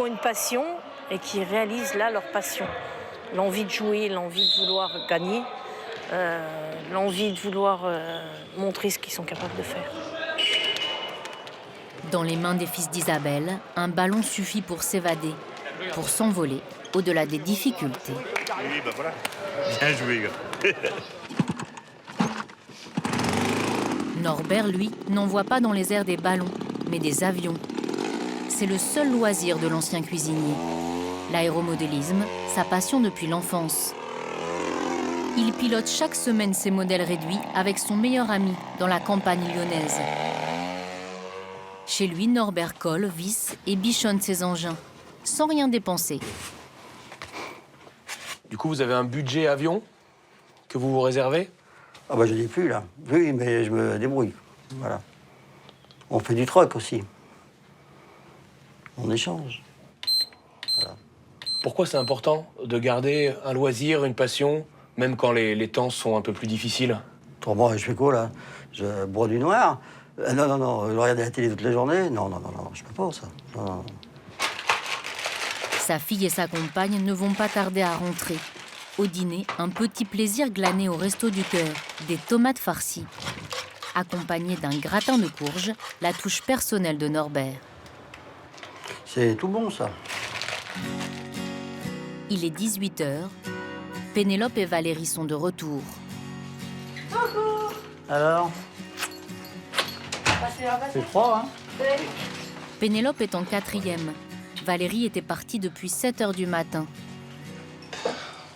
ont une passion et qui réalisent là leur passion. L'envie de jouer, l'envie de vouloir gagner, l'envie de vouloir montrer ce qu'ils sont capables de faire. Dans les mains des fils d'Isabelle, un ballon suffit pour s'évader, pour s'envoler au-delà des difficultés. Oui, ben voilà. Bien joué, gars. Norbert, lui, n'envoie pas dans les airs des ballons, mais des avions. C'est le seul loisir de l'ancien cuisinier. L'aéromodélisme, sa passion depuis l'enfance. Il pilote chaque semaine ses modèles réduits avec son meilleur ami dans la campagne lyonnaise. Chez lui, Norbert colle, visse et bichonne ses engins, sans rien dépenser. Du coup, vous avez un budget avion que vous vous réservez? Ah bah je dis plus là. Oui, mais je me débrouille. Voilà. On fait du troc aussi. On échange. Voilà. Pourquoi c'est important de garder un loisir, une passion, même quand les temps sont un peu plus difficiles? Autrement, je fais quoi là? Je bois du noir? Non, je regarde la télé toute la journée? Non, je peux pas ça. Non. Sa fille et sa compagne ne vont pas tarder à rentrer. Au dîner, un petit plaisir glané au Resto du Cœur, des tomates farcies. Accompagné d'un gratin de courge, la touche personnelle de Norbert. C'est tout bon ça. Il est 18h. Pénélope et Valérie sont de retour. Coucou. Alors? C'est froid, hein? Pénélope est en 4e. Valérie était partie depuis 7h du matin.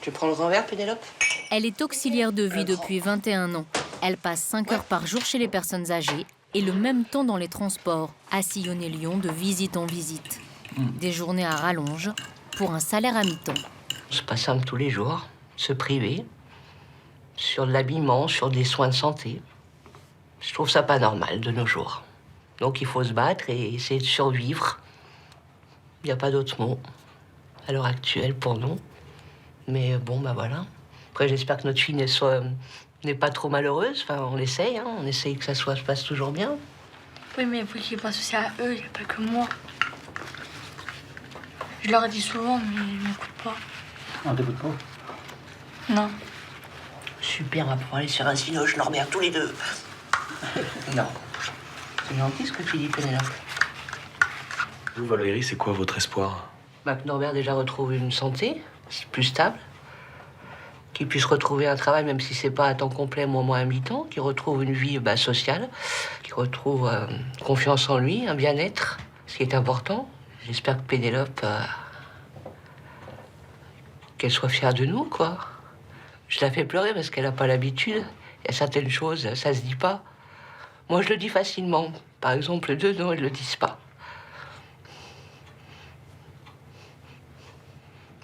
Tu prends le grand verre, Pénélope? Elle est auxiliaire de vie depuis 21 ans. Elle passe 5 heures par jour chez les personnes âgées et le même temps dans les transports, à sillonner Lyon de visite en visite. Des journées à rallonge pour un salaire à mi-temps. C'est pas simple tous les jours, se priver, sur de l'habillement, sur des soins de santé. Je trouve ça pas normal de nos jours. Donc il faut se battre et essayer de survivre. Il n'y a pas d'autre mot à l'heure actuelle pour nous. Mais bon, bah voilà. Après, j'espère que notre fille n'est pas trop malheureuse. Enfin, on essaye, hein. On essaye que ça se passe toujours bien. Oui, mais il faut qu'ils pensent aussi à eux, il n'y a pas que moi. Je leur ai dit souvent, mais ils ne m'écoutent pas. On t'écoute pas? Non. Super, on va pouvoir aller sur un cinoche, Norbert, tous les deux. Non. C'est gentil ce que tu dis, Pénélope. Vous, Valérie, c'est quoi votre espoir? Bah, que Norbert déjà retrouve une santé plus stable, qu'il puisse retrouver un travail, même si c'est pas à temps complet, moins à mi-temps, qu'il retrouve une vie sociale, qu'il retrouve confiance en lui, un bien-être, ce qui est important. J'espère que Pénélope, qu'elle soit fière de nous, quoi. Je la fais pleurer parce qu'elle n'a pas l'habitude. Il y a certaines choses, ça se dit pas. Moi, je le dis facilement. Par exemple, deux, non, ils le disent pas.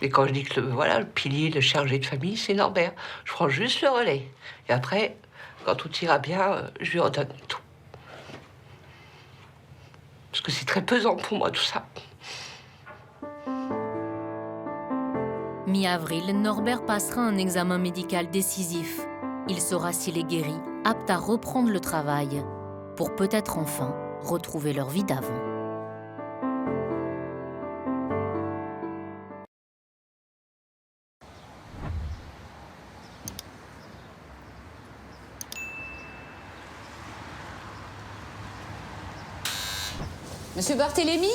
Et quand je dis que le pilier, le chargé de famille, c'est Norbert, je prends juste le relais. Et après, quand tout ira bien, je lui redonne tout. Parce que c'est très pesant pour moi, tout ça. Mi-avril, Norbert passera un examen médical décisif. Il saura s'il est guéri, apte à reprendre le travail, pour peut-être enfin retrouver leur vie d'avant. Monsieur Barthélémy,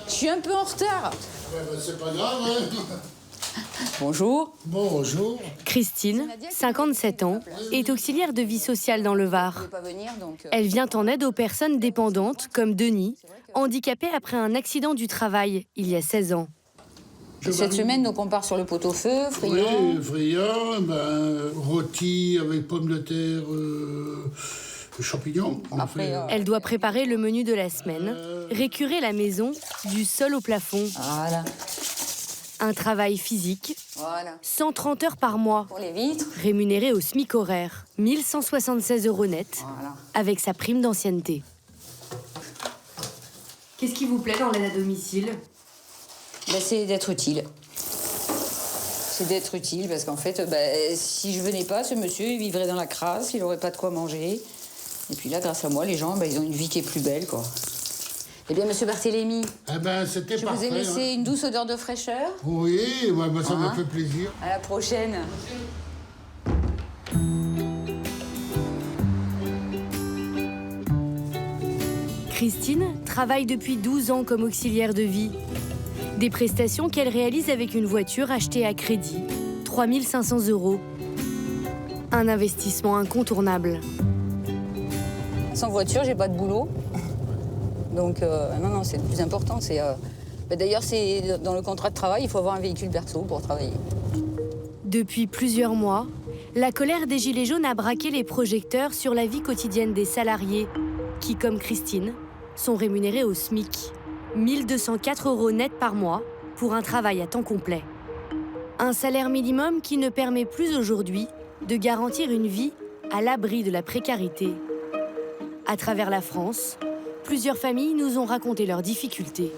je suis un peu en retard. Ouais, bah, c'est pas grave, hein. Bonjour. Bonjour. Christine, 57 ans, est auxiliaire de vie sociale dans le Var. Elle vient en aide aux personnes dépendantes, comme Denis, handicapé après un accident du travail il y a 16 ans. Cette semaine, donc on part sur le pot-au-feu, friand. Oui, friand, rôti avec pommes de terre, champignons. Elle doit préparer le menu de la semaine, récurer la maison du sol au plafond. Voilà. Un travail physique, 130 heures par mois, pour les vitres, rémunéré au SMIC horaire, 1176 € net, avec sa prime d'ancienneté. Qu'est-ce qui vous plaît dans l'aide à domicile? C'est d'être utile. C'est d'être utile parce qu'en fait, si je venais pas, ce monsieur, il vivrait dans la crasse, il n'aurait pas de quoi manger. Et puis là, grâce à moi, les gens, ils ont une vie qui est plus belle, quoi. Eh bien, monsieur Barthélémy, c'était je vous ai laissé une douce odeur de fraîcheur. Oui, ça me fait plaisir. À la prochaine. Christine travaille depuis 12 ans comme auxiliaire de vie. Des prestations qu'elle réalise avec une voiture achetée à crédit, 3 500 €. Un investissement incontournable. Sans voiture, j'ai pas de boulot. Donc, non, c'est le plus important. D'ailleurs, c'est dans le contrat de travail, il faut avoir un véhicule perso pour travailler. Depuis plusieurs mois, la colère des Gilets jaunes a braqué les projecteurs sur la vie quotidienne des salariés qui, comme Christine, sont rémunérés au SMIC. 1 204 € net par mois pour un travail à temps complet. Un salaire minimum qui ne permet plus aujourd'hui de garantir une vie à l'abri de la précarité. À travers la France, plusieurs familles nous ont raconté leurs difficultés.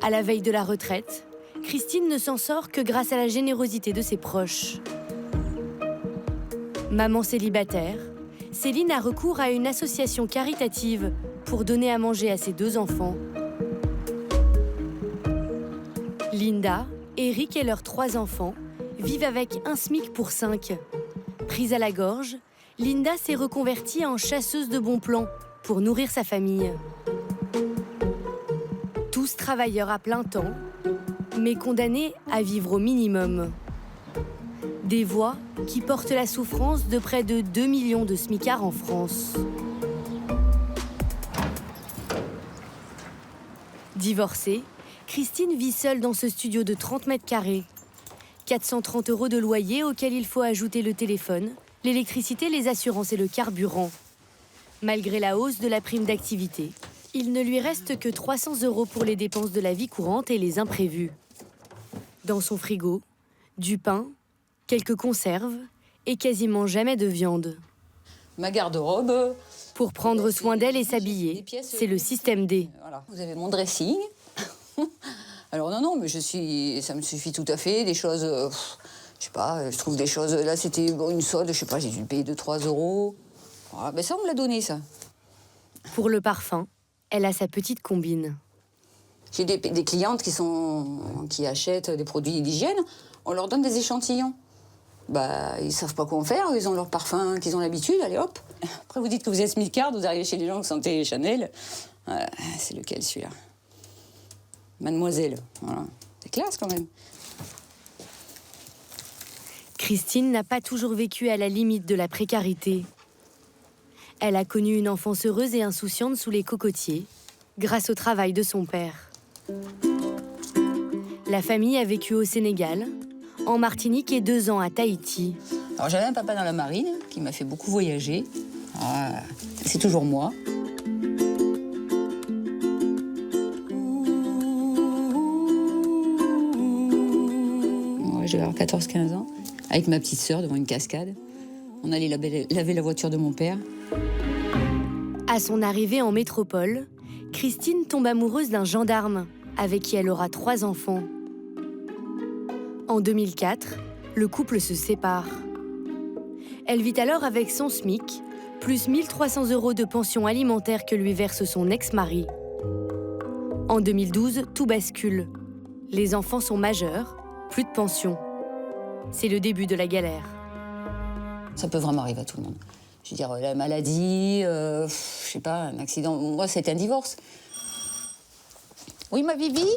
À la veille de la retraite, Christine ne s'en sort que grâce à la générosité de ses proches. Maman célibataire, Céline a recours à une association caritative pour donner à manger à ses 2 enfants. Linda, Eric et leurs 3 enfants vivent avec un SMIC pour 5. Prise à la gorge, Linda s'est reconvertie en chasseuse de bons plans pour nourrir sa famille. Tous travailleurs à plein temps, mais condamnés à vivre au minimum. Des voix qui portent la souffrance de près de 2 millions de smicards en France. Divorcée, Christine vit seule dans ce studio de 30 mètres carrés. 430 € de loyer auquel il faut ajouter le téléphone, l'électricité, les assurances et le carburant. Malgré la hausse de la prime d'activité, il ne lui reste que 300 € pour les dépenses de la vie courante et les imprévus. Dans son frigo, du pain, quelques conserves et quasiment jamais de viande. Ma garde-robe. Pour prendre soin d'elle et s'habiller, c'est le système D. Voilà. Vous avez mon dressing. Alors non, mais ça me suffit tout à fait. Des choses, je sais pas, je trouve des choses. Là, c'était une solde, je sais pas, j'ai dû le payer 2-3 €. Voilà, ben ça, on me l'a donné, ça. Pour le parfum, elle a sa petite combine. J'ai des clientes qui achètent des produits d'hygiène, on leur donne des échantillons. Bah, ils savent pas quoi en faire, ils ont leur parfum qu'ils ont l'habitude, allez hop. Après, vous dites que vous êtes smicard, vous arrivez chez les gens, vous sentez Chanel. C'est lequel, celui-là? Mademoiselle, voilà. C'est classe, quand même. Christine n'a pas toujours vécu à la limite de la précarité. Elle a connu une enfance heureuse et insouciante sous les cocotiers, grâce au travail de son père. La famille a vécu au Sénégal, en Martinique et 2 ans à Tahiti. Alors j'avais un papa dans la marine qui m'a fait beaucoup voyager. C'est toujours moi. Je devais avoir 14-15 ans, avec ma petite sœur devant une cascade. On allait laver la voiture de mon père. À son arrivée en métropole, Christine tombe amoureuse d'un gendarme, avec qui elle aura 3 enfants. En 2004, le couple se sépare. Elle vit alors avec son SMIC, plus 1 300 € de pension alimentaire que lui verse son ex-mari. En 2012, tout bascule. Les enfants sont majeurs, plus de pension. C'est le début de la galère. Ça peut vraiment arriver à tout le monde. Je veux dire, la maladie, je sais pas, un accident. Moi, c'était un divorce. Oui, ma Vivi?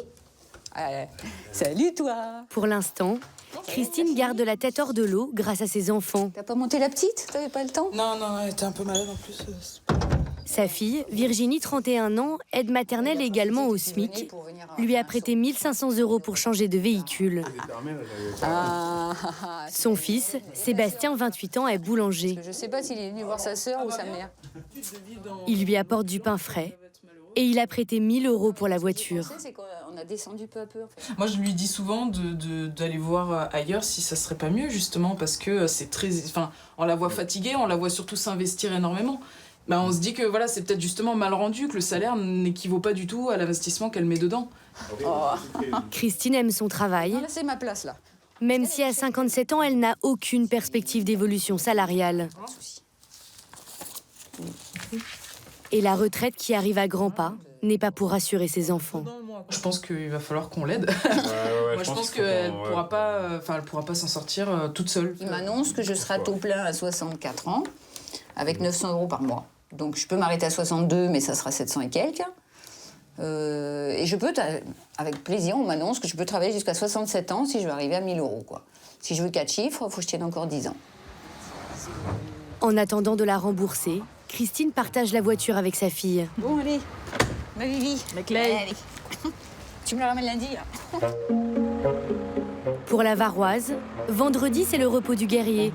Salut, toi. Pour l'instant, Christine garde la tête hors de l'eau grâce à ses enfants. T'as pas monté la petite? T'avais pas le temps? Non, elle était un peu malade en plus. Sa fille, Virginie, 31 ans, aide maternelle également au SMIC, lui a prêté 1 500 € pour changer de véhicule. Son fils, Sébastien, 28 ans, est boulanger. Je sais pas s'il est venu voir sa sœur ou sa mère. Il lui apporte du pain frais et il a prêté 1 000 € pour la voiture. On a descendu peu à peu. Moi, je lui dis souvent d'aller voir ailleurs si ça serait pas mieux, justement, parce que c'est très... Enfin, on la voit fatiguée, on la voit surtout s'investir énormément. Bah, on se dit que voilà, c'est peut-être justement mal rendu, que le salaire n'équivaut pas du tout à l'investissement qu'elle met dedans. Christine aime son travail. Là, c'est ma place, là. Même si à 57 ans, elle n'a aucune perspective d'évolution salariale. Et la retraite qui arrive à grands pas n'est pas pour rassurer ses enfants. Je pense qu'il va falloir qu'on l'aide. Moi, je pense qu'elle pourra pas s'en sortir toute seule. Il m'annonce que je serai à taux plein à 64 ans, avec 900 € par mois. Donc je peux m'arrêter à 62, mais ça sera 700 et quelques. Et je peux, avec plaisir, on m'annonce que je peux travailler jusqu'à 67 ans si je veux arriver à 1 000 €, quoi. Si je veux 4 chiffres, il faut que je tienne encore 10 ans. En attendant de la rembourser, Christine partage la voiture avec sa fille. Bon, allez, ma Vivi. Ma Clay. Allez. Tu me la ramènes lundi, là. Pour la Varoise, vendredi, c'est le repos du guerrier.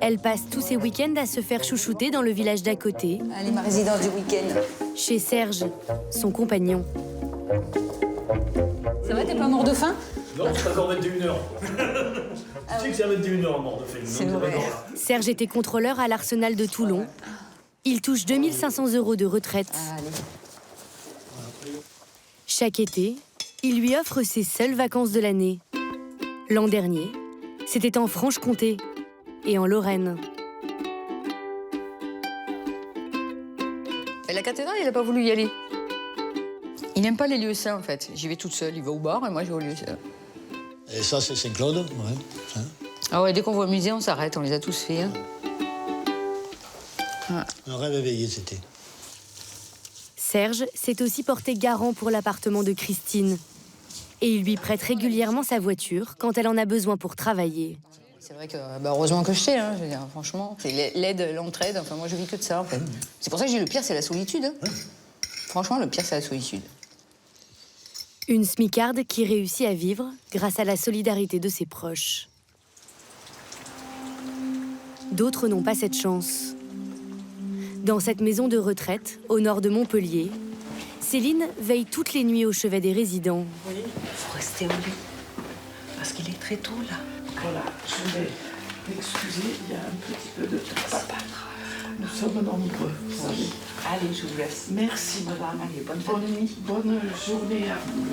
Elle passe tous ses week-ends à se faire chouchouter dans le village d'à côté. Allez, ma résidence du week-end. Chez Serge, son compagnon. Ça va, t'es pas mort de faim? Non, c'est encore 21h. Tu sais que c'est à 21h mort de faim. C'est vrai. Serge était contrôleur à l'Arsenal de Toulon. Il touche 2 500 € de retraite. Chaque été, il lui offre ses seules vacances de l'année. L'an dernier, c'était en Franche-Comté et en Lorraine. Et la cathédrale, il n'a pas voulu y aller. Il n'aime pas les lieux saints, en fait. J'y vais toute seule. Il va au bar et moi, je vais au lieu saint. Et ça, c'est Saint-Claude, ouais. Ah ouais, dès qu'on voit un musée, on s'arrête. On les a tous fait. Hein. Un rêve éveillé, c'était. Serge s'est aussi porté garant pour l'appartement de Christine. Et il lui prête régulièrement sa voiture quand elle en a besoin pour travailler. C'est vrai que, heureusement que je sais, hein, je veux dire, franchement. C'est l'aide, l'entraide, enfin, moi, je vis que de ça, en fait. C'est pour ça que j'ai le pire, c'est la solitude. Hein. Franchement, le pire, c'est la solitude. Une smicarde qui réussit à vivre grâce à la solidarité de ses proches. D'autres n'ont pas cette chance. Dans cette maison de retraite, au nord de Montpellier, Céline veille toutes les nuits au chevet des résidents. Oui, il faut rester au lit, parce qu'il est très tôt, là. Voilà, je vais m'excuser, il y a un petit peu de temps. Nous sommes nombreux, vous savez. Allez, je vous laisse. Merci, madame. Allez, bonne nuit. Bonne journée à vous.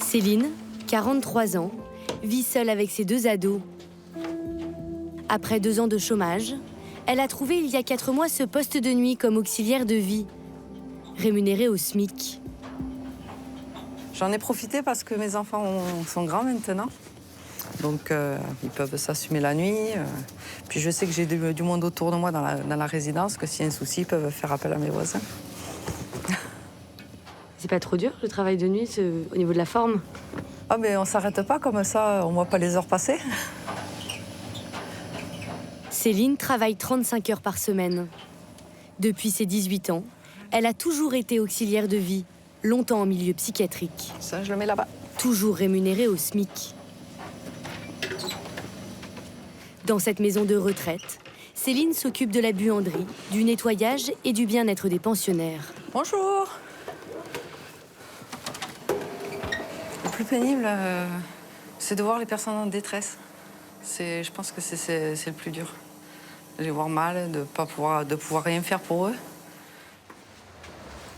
Céline, 43 ans, vit seule avec ses 2 ados. Après 2 ans de chômage, elle a trouvé il y a 4 mois ce poste de nuit comme auxiliaire de vie, rémunéré au SMIC. J'en ai profité parce que mes enfants sont grands maintenant. Donc, ils peuvent s'assumer la nuit. Puis je sais que j'ai du monde autour de moi dans la résidence, que s'il y a un souci, ils peuvent faire appel à mes voisins. C'est pas trop dur, le travail de nuit, au niveau de la forme? Ah, mais on s'arrête pas comme ça, on voit pas les heures passer. Céline travaille 35 heures par semaine. Depuis ses 18 ans, elle a toujours été auxiliaire de vie, longtemps en milieu psychiatrique. Ça, je le mets là-bas. Toujours rémunérée au SMIC. Dans cette maison de retraite, Céline s'occupe de la buanderie, du nettoyage et du bien-être des pensionnaires. Bonjour. Le plus pénible, c'est de voir les personnes en détresse. Je pense que c'est le plus dur. De les voir mal, de pouvoir rien faire pour eux.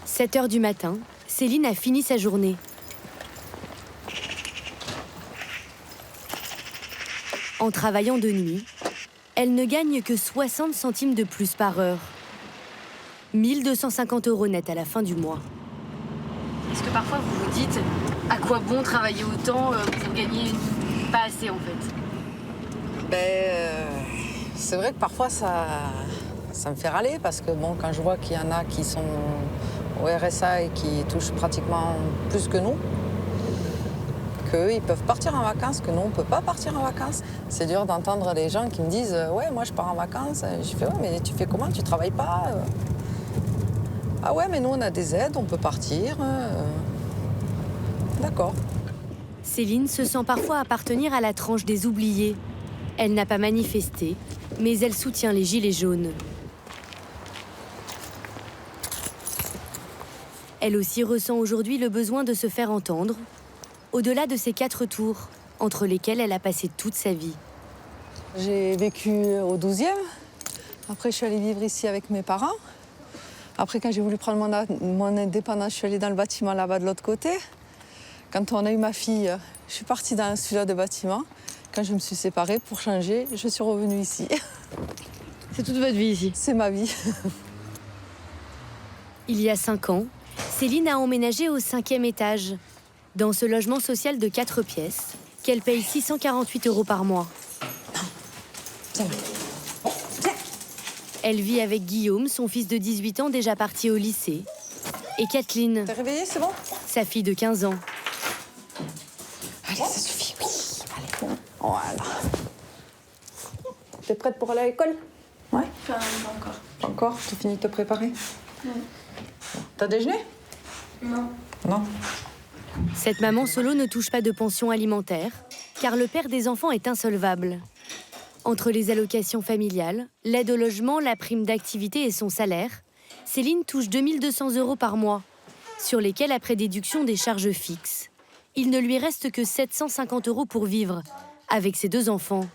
7 heures du matin, Céline a fini sa journée. En travaillant de nuit, elle ne gagne que 60 centimes de plus par heure. 1 250 € net à la fin du mois. Est-ce que parfois vous vous dites à quoi bon travailler autant pour gagner pas assez en fait? C'est vrai que parfois ça me fait râler parce que bon, quand je vois qu'il y en a qui sont au RSA et qui touchent pratiquement plus que nous, qu'eux, ils peuvent partir en vacances, que nous, on ne peut pas partir en vacances. C'est dur d'entendre les gens qui me disent « Ouais, moi, je pars en vacances. » Je fais « Ouais, mais tu fais comment? Tu travailles pas ?»« Ah ouais, mais nous, on a des aides, on peut partir. » D'accord. Céline se sent parfois appartenir à la tranche des oubliés. Elle n'a pas manifesté, mais elle soutient les gilets jaunes. Elle aussi ressent aujourd'hui le besoin de se faire entendre, au-delà de ces 4 tours, entre lesquels elle a passé toute sa vie. J'ai vécu au 12e. Après, je suis allée vivre ici avec mes parents. Après, quand j'ai voulu prendre mon indépendance, je suis allée dans le bâtiment là-bas de l'autre côté. Quand on a eu ma fille, je suis partie dans celui-là de bâtiment. Quand je me suis séparée, pour changer, je suis revenue ici. C'est toute votre vie ici? C'est ma vie. Il y a 5 ans, Céline a emménagé au 5e étage, dans ce logement social de 4 pièces, qu'elle paye 648 € par mois. Elle vit avec Guillaume, son fils de 18 ans déjà parti au lycée, et Kathleen, t'es réveillée, c'est bon? Sa fille de 15 ans. Allez, ça suffit, oui. Allez, voilà. T'es prête pour aller à l'école? Ouais? Pas encore. Pas encore? Tu finis de te préparer? Ouais. T'as déjeuné? Non. Non? Cette maman solo ne touche pas de pension alimentaire, car le père des enfants est insolvable. Entre les allocations familiales, l'aide au logement, la prime d'activité et son salaire, Céline touche 2 200 € par mois, sur lesquels, après déduction des charges fixes, il ne lui reste que 750 € pour vivre, avec ses 2 enfants.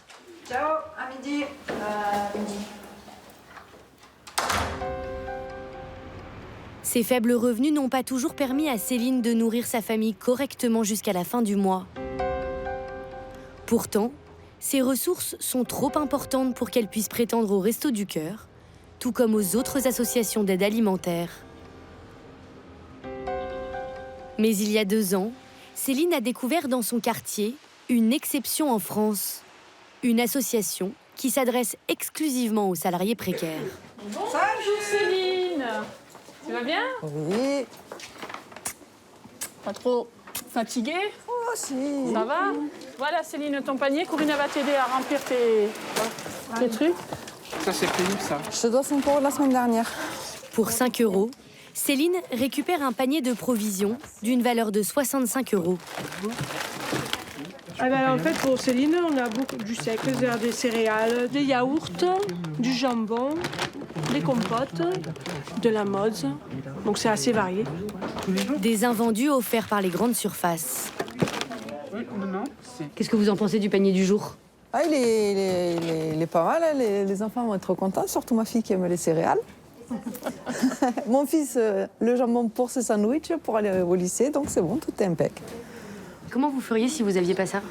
Ciao, à midi. Midi. Ces faibles revenus n'ont pas toujours permis à Céline de nourrir sa famille correctement jusqu'à la fin du mois. Pourtant, ses ressources sont trop importantes pour qu'elle puisse prétendre au Restos du Cœur, tout comme aux autres associations d'aide alimentaire. Mais il y a 2 ans, Céline a découvert dans son quartier une exception en France. Une association qui s'adresse exclusivement aux salariés précaires. Bonjour Céline. Tu vas bien? Oui. Pas trop fatiguée? Oh si. Ça va? Voilà Céline, ton panier. Corinne va t'aider à remplir tes trucs. Ça c'est pénible ça. Je te dois 5 € la semaine dernière. Pour 5 €, Céline récupère un panier de provisions d'une valeur de 65 €. Ah ben, en fait, pour Céline, on a beaucoup du sec, des céréales, des yaourts, du jambon, des compotes, de la mozz. Donc c'est assez varié. Des invendus offerts par les grandes surfaces. Qu'est-ce que vous en pensez du panier du jour? Ah, il est pas mal, hein. Les enfants vont être contents, surtout ma fille qui aime les céréales. Mon fils, le jambon pour ses sandwichs, pour aller au lycée, donc c'est bon, tout est impec. Comment vous feriez si vous aviez pas ça?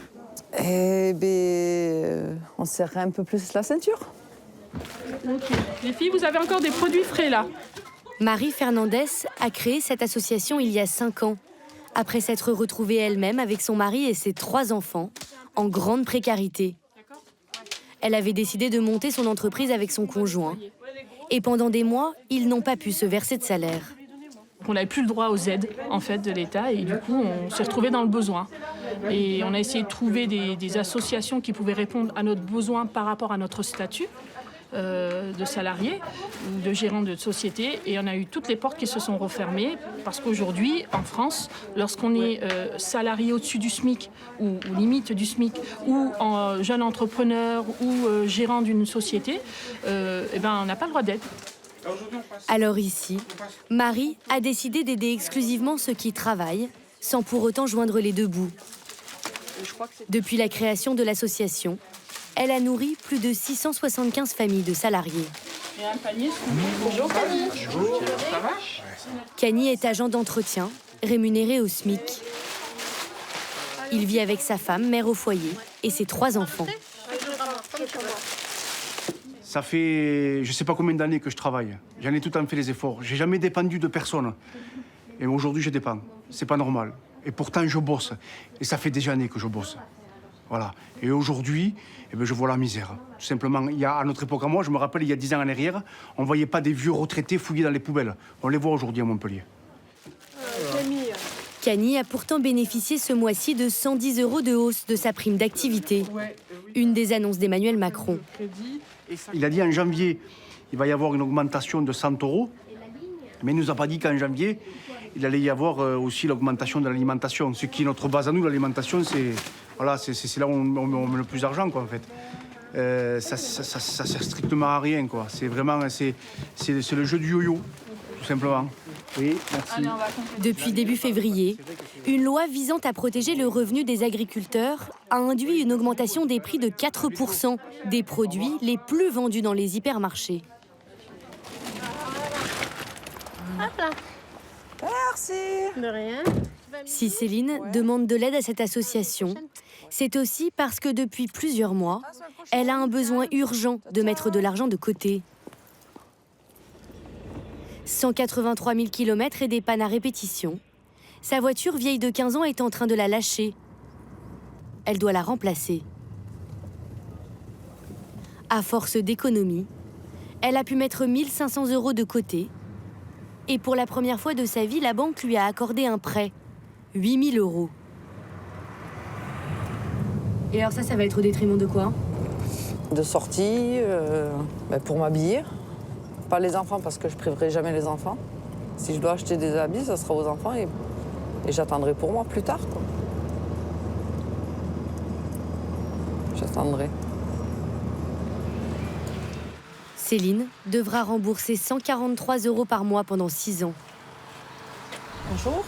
Eh bien, on serrerait un peu plus la ceinture. Ok. Les filles, vous avez encore des produits frais là? Marie Fernandez a créé cette association il y a 5 ans, après s'être retrouvée elle-même avec son mari et ses 3 enfants, en grande précarité. Elle avait décidé de monter son entreprise avec son conjoint. Et pendant des mois, ils n'ont pas pu se verser de salaire. On n'avait plus le droit aux aides en fait, de l'État et du coup, on s'est retrouvés dans le besoin. Et on a essayé de trouver des associations qui pouvaient répondre à notre besoin par rapport à notre statut de salarié ou de gérant de société. Et on a eu toutes les portes qui se sont refermées parce qu'aujourd'hui, en France, lorsqu'on est salarié au-dessus du SMIC ou limite du SMIC ou jeune entrepreneur ou gérant d'une société, eh ben, on n'a pas le droit d'aide. Alors ici, Marie a décidé d'aider exclusivement ceux qui travaillent, sans pour autant joindre les 2 bouts. Depuis la création de l'association, elle a nourri plus de 675 familles de salariés. Et un panier. Bonjour Camille. Bonjour. Ça va? Camille est agent d'entretien, rémunéré au SMIC. Il vit avec sa femme, mère au foyer, et ses 3 enfants. Ça fait je sais pas combien d'années que je travaille. J'en ai tout le temps fait les efforts. J'ai jamais dépendu de personne. Et aujourd'hui, je dépends. C'est pas normal. Et pourtant, je bosse. Et ça fait des années que je bosse. Voilà. Et aujourd'hui, eh bien, je vois la misère. Tout simplement, à notre époque, à moi, je me rappelle, il y a 10 ans en arrière, on voyait pas des vieux retraités fouillés dans les poubelles. On les voit aujourd'hui à Montpellier. Camille a pourtant bénéficié ce mois-ci de 110 € de hausse de sa prime d'activité. Une des annonces d'Emmanuel Macron. Il a dit en janvier, il va y avoir une augmentation de 100 €. Mais il ne nous a pas dit qu'en janvier, il allait y avoir aussi l'augmentation de l'alimentation. Ce qui est notre base à nous, l'alimentation, c'est là où on met le plus d'argent, quoi, en fait. Ça sert strictement à rien, quoi. C'est vraiment, c'est le jeu du yo-yo, tout simplement. Oui, merci. Depuis début février, une loi visant à protéger le revenu des agriculteurs a induit une augmentation des prix de 4 % des produits les plus vendus dans les hypermarchés. Hop là. Merci. De rien. Si Céline demande de l'aide à cette association, c'est aussi parce que depuis plusieurs mois, elle a un besoin urgent de mettre de l'argent de côté. 183 000 km et des pannes à répétition. Sa voiture vieille de 15 ans est en train de la lâcher. Elle doit la remplacer. À force d'économie, elle a pu mettre 1 500 € de côté. Et pour la première fois de sa vie, la banque lui a accordé un prêt, 8 000 €. Et alors ça va être au détriment de quoi? De sortie, pour m'habiller. Pas les enfants, parce que je priverai jamais les enfants. Si je dois acheter des habits, ça sera aux enfants. Et Et j'attendrai pour moi plus tard, quoi. J'attendrai. Céline devra rembourser 143 € par mois pendant 6 ans. Bonjour.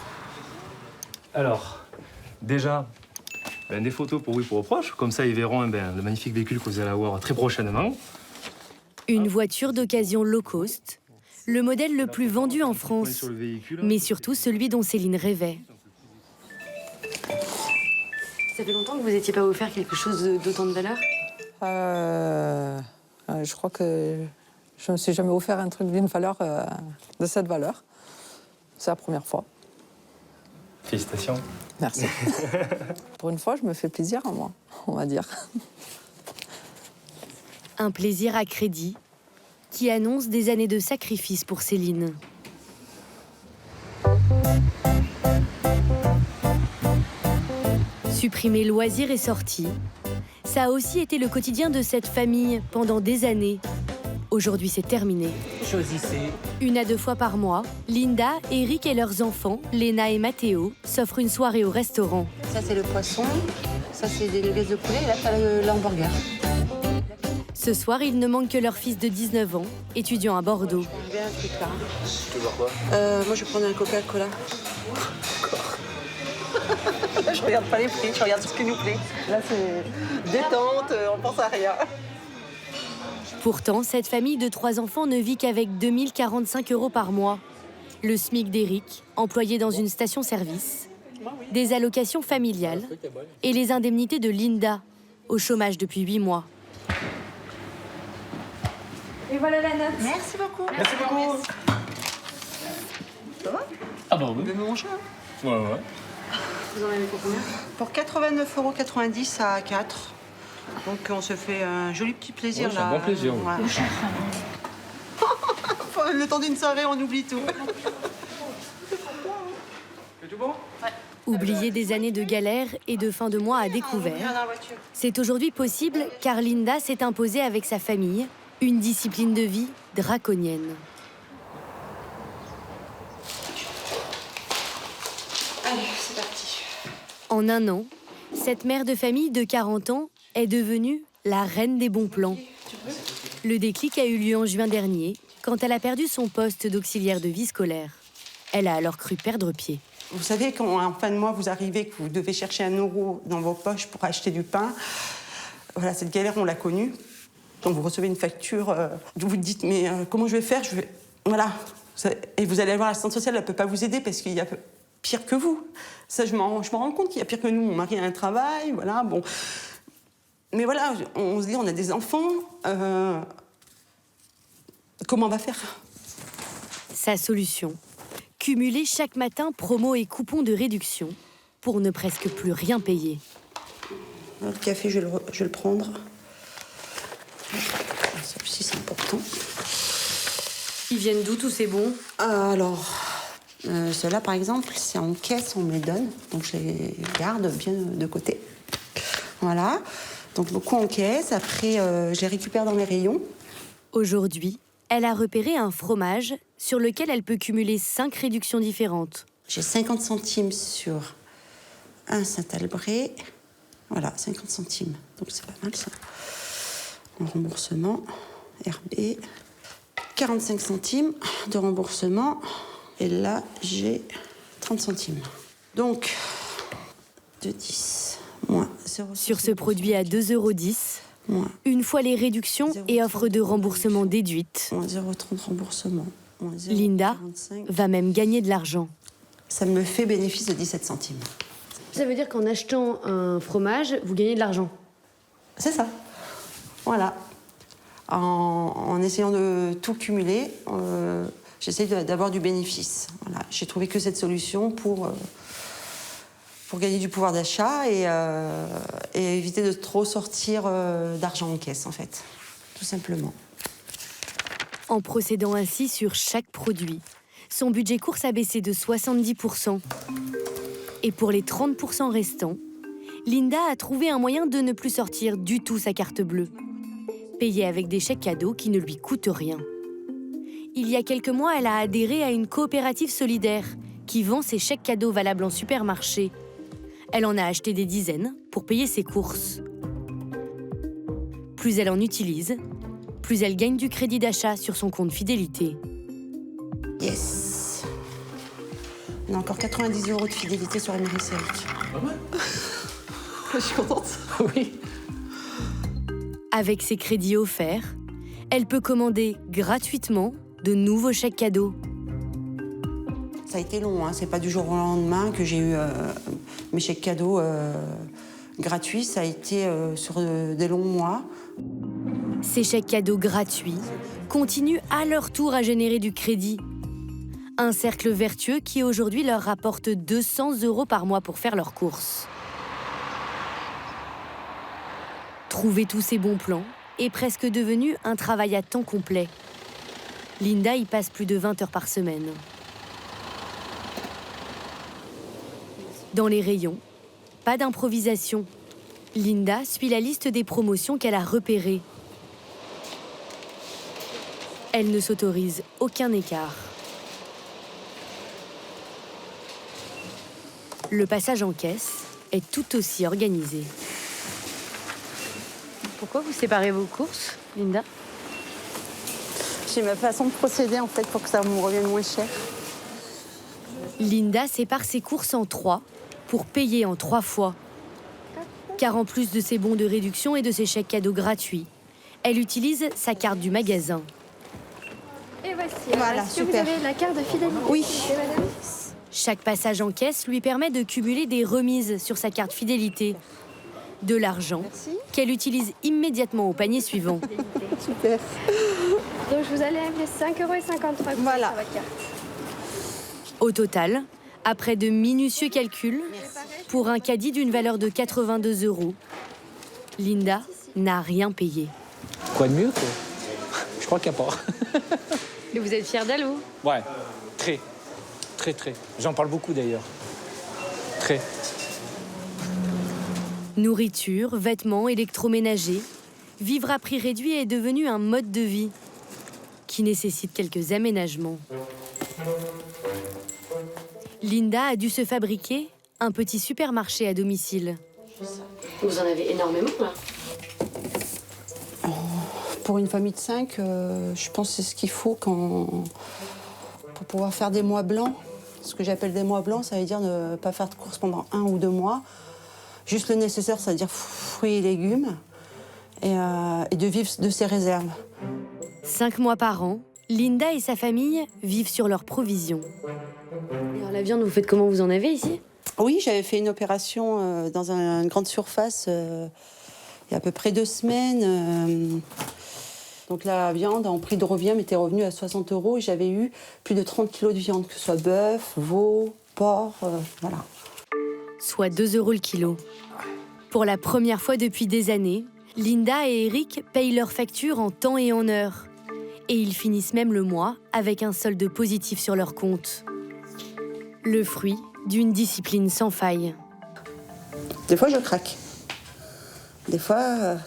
Alors, déjà, des photos pour vos proches. Comme ça, ils verront le magnifique véhicule que vous allez avoir très prochainement. Une voiture d'occasion low cost, le modèle le plus vendu en France, mais surtout celui dont Céline rêvait. Ça fait longtemps que vous n'étiez pas offert quelque chose d'autant de valeur? Je crois que je ne me suis jamais offert un truc d'une valeur, de cette valeur. C'est la première fois. Félicitations. Merci. Pour une fois, je me fais plaisir à moi, on va dire. Un plaisir à crédit qui annonce des années de sacrifice pour Céline. Supprimer loisirs et sorties, ça a aussi été le quotidien de cette famille pendant des années. Aujourd'hui, c'est terminé. Choisissez. 1 à 2 fois par mois, Linda, Eric et leurs enfants, Léna et Mathéo, s'offrent une soirée au restaurant. Ça, c'est le poisson. Ça, c'est des nuggets de poulet. Et là, t'as l'hamburger. Ce soir, il ne manque que leur fils de 19 ans, étudiant à Bordeaux. Je vais un truc là. Tu veux voir quoi? Moi, je vais prendre un Coca-Cola. Je regarde pas les prix, je regarde ce qui nous plaît. Là, c'est détente, on pense à rien. Pourtant, cette famille de 3 enfants ne vit qu'avec 2045 € par mois. Le SMIC d'Éric, employé dans une station-service, des allocations familiales et les indemnités de Linda, au chômage depuis 8 mois. Et voilà la note. Merci beaucoup. Merci beaucoup. Ça va? Ah bah oui. Vous avez mangé, hein? Ouais. Vous en avez pour combien? Pour 89,90 € à 4. Donc on se fait un joli petit plaisir Ouais, là. C'est un bon plaisir. Ouais. Le temps d'une soirée, on oublie tout. C'est tout bon? Oublier des années de galère et de fin de mois à découvert, c'est aujourd'hui possible car Linda s'est imposée avec sa famille une discipline de vie draconienne. Allez, c'est parti. En 1 an, cette mère de famille de 40 ans est devenue la reine des bons plans. Le déclic a eu lieu en juin dernier, quand elle a perdu son poste d'auxiliaire de vie scolaire. Elle a alors cru perdre pied. Vous savez, quand en fin de mois, vous arrivez, que vous devez chercher 1 € dans vos poches pour acheter du pain, voilà, cette galère, on l'a connue. Quand vous recevez une facture, vous vous dites, mais comment je vais faire? Voilà. Et vous allez voir, l'assistante sociale, elle ne peut pas vous aider parce qu'il y a pire que vous. Ça, je m'en rends compte qu'il y a pire que nous. Mon mari a un travail, voilà, bon. Mais voilà, on se dit, on a des enfants. Comment on va faire? Sa solution, cumuler chaque matin promos et coupons de réduction pour ne presque plus rien payer. Le café, je vais le prendre. Ça aussi, c'est important. Ils viennent d'où tous ces bons? Alors, ceux-là, par exemple, c'est en caisse, on me les donne. Donc, je les garde bien de côté. Voilà. Donc, beaucoup en caisse. Après, je les récupère dans les rayons. Aujourd'hui, elle a repéré un fromage sur lequel elle peut cumuler 5 réductions différentes. J'ai 50 centimes sur un Saint-Albret. Voilà, 50 centimes. Donc, c'est pas mal, ça. En remboursement, RB. 45 centimes de remboursement. Et là, j'ai 30 centimes. Donc, 2,10 moins 0,60. Sur ce produit à 2,10 €, une fois les réductions et offres de remboursement déduites, moins 0,30 remboursement. Linda va même gagner de l'argent. Ça me fait bénéfice de 17 centimes. Ça veut dire qu'en achetant un fromage, vous gagnez de l'argent? C'est ça. Voilà. En essayant de tout cumuler, j'essaie d'avoir du bénéfice. Voilà. J'ai trouvé que cette solution pour gagner du pouvoir d'achat et éviter de trop sortir d'argent en caisse, en fait. Tout simplement. En procédant ainsi sur chaque produit, son budget course a baissé de 70%. Et pour les 30% restants, Linda a trouvé un moyen de ne plus sortir du tout sa carte bleue. Payer avec des chèques cadeaux qui ne lui coûtent rien. Il y a quelques mois, elle a adhéré à une coopérative solidaire qui vend ses chèques cadeaux valables en supermarché. Elle en a acheté des dizaines pour payer ses courses. Plus elle en utilise, plus elle gagne du crédit d'achat sur son compte fidélité. Yes. On a encore 90 € de fidélité sur Amérique. Je suis contente. Oui. Avec ses crédits offerts, elle peut commander gratuitement de nouveaux chèques cadeaux. Ça a été long, hein. C'est pas du jour au lendemain que j'ai eu mes chèques cadeaux gratuits. Ça a été sur des longs mois. Ces chèques cadeaux gratuits continuent à leur tour à générer du crédit. Un cercle vertueux qui aujourd'hui leur rapporte 200 € par mois pour faire leurs courses. Trouver tous ces bons plans est presque devenu un travail à temps complet. Linda y passe plus de 20 heures par semaine. Dans les rayons, pas d'improvisation. Linda suit la liste des promotions qu'elle a repérées. Elle ne s'autorise aucun écart. Le passage en caisse est tout aussi organisé. Pourquoi vous séparez vos courses, Linda? J'ai ma façon de procéder en fait pour que ça me revienne moins cher. Linda sépare ses courses en 3 pour payer en 3 fois. Car en plus de ses bons de réduction et de ses chèques cadeaux gratuits, elle utilise sa carte du magasin. Et voici. Voilà, Est-ce que super. vous avez la carte de fidélité? Oui. Madame. Chaque passage en caisse lui permet de cumuler des remises sur sa carte fidélité. De l'argent qu'elle utilise immédiatement au panier suivant. Super. Donc je vous allez enlever 5,53 € Voilà. sur votre carte. Au total, après de minutieux calculs, pour un caddie d'une valeur de 82 €, Linda n'a rien payé. Quoi de mieux, quoi? Je crois qu'il n'y a pas. Et vous êtes fière d'elle, vous? Ouais, très. Très, très. J'en parle beaucoup, d'ailleurs. Très. Nourriture, vêtements, électroménager, vivre à prix réduit est devenu un mode de vie qui nécessite quelques aménagements. Linda a dû se fabriquer un petit supermarché à domicile. Vous en avez énormément, là. Pour une famille de 5, je pense que c'est ce qu'il faut pour pouvoir faire des mois blancs. Ce que j'appelle des mois blancs, ça veut dire ne pas faire de courses pendant 1 ou 2 mois. Juste le nécessaire, ça veut dire fruits et légumes. Et de vivre de ses réserves. 5 mois par an, Linda et sa famille vivent sur leurs provisions. Et alors la viande, vous faites comment? Vous en avez ici? Oui, j'avais fait une opération dans une grande surface il y a à peu près 2 semaines. Donc la viande en prix de revient m'était revenue à 60 € et j'avais eu plus de 30 kilos de viande, que ce soit bœuf, veau, porc, voilà. Soit 2 € le kilo. Pour la première fois depuis des années, Linda et Eric payent leurs factures en temps et en heure. Et ils finissent même le mois avec un solde positif sur leur compte. Le fruit d'une discipline sans faille. Des fois, je craque. Des fois...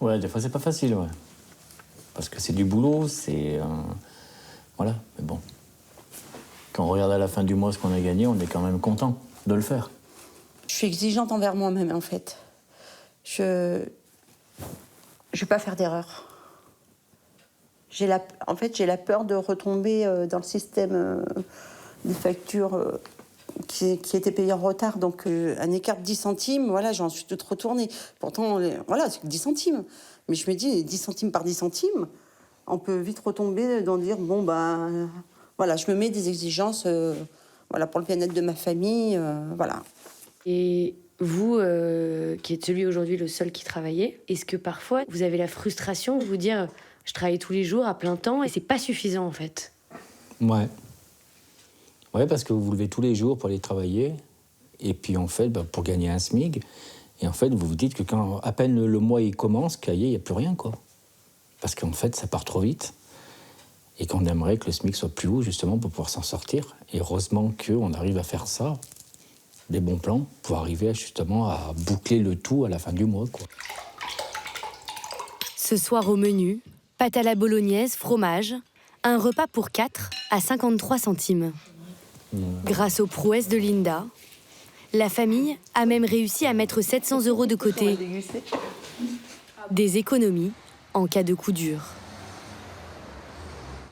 Ouais, des fois, c'est pas facile, ouais. Parce que c'est du boulot, c'est... Voilà, mais bon. Quand on regarde à la fin du mois ce qu'on a gagné, on est quand même content de le faire. Je suis exigeante envers moi-même, en fait. Je vais pas faire d'erreur. En fait, j'ai la peur de retomber dans le système des factures qui étaient payées en retard. Donc, un écart de 10 centimes, voilà, j'en suis toute retournée. Pourtant, voilà, c'est que 10 centimes. Mais je me dis, 10 centimes par 10 centimes, on peut vite retomber dans dire, bon, ben, voilà, je me mets des exigences voilà, pour le bien-être de ma famille, voilà. Et vous, qui êtes celui aujourd'hui le seul qui travaillait, est-ce que parfois vous avez la frustration de vous dire je travaille tous les jours à plein temps et c'est pas suffisant en fait? Ouais. Ouais, parce que vous vous levez tous les jours pour aller travailler et puis en fait, pour gagner un SMIC, et en fait, vous vous dites que quand à peine le mois il commence, qu'il n'y a plus rien, quoi. Parce qu'en fait, ça part trop vite et qu'on aimerait que le SMIC soit plus haut justement pour pouvoir s'en sortir. Et heureusement qu'on arrive à faire ça, des bons plans, pour arriver justement à boucler le tout à la fin du mois, quoi. Ce soir au menu, Pâte à la bolognaise, fromage, un repas pour 4 à 53 centimes. Grâce aux prouesses de Linda, la famille a même réussi à mettre 700 € de côté. Des économies en cas de coup dur.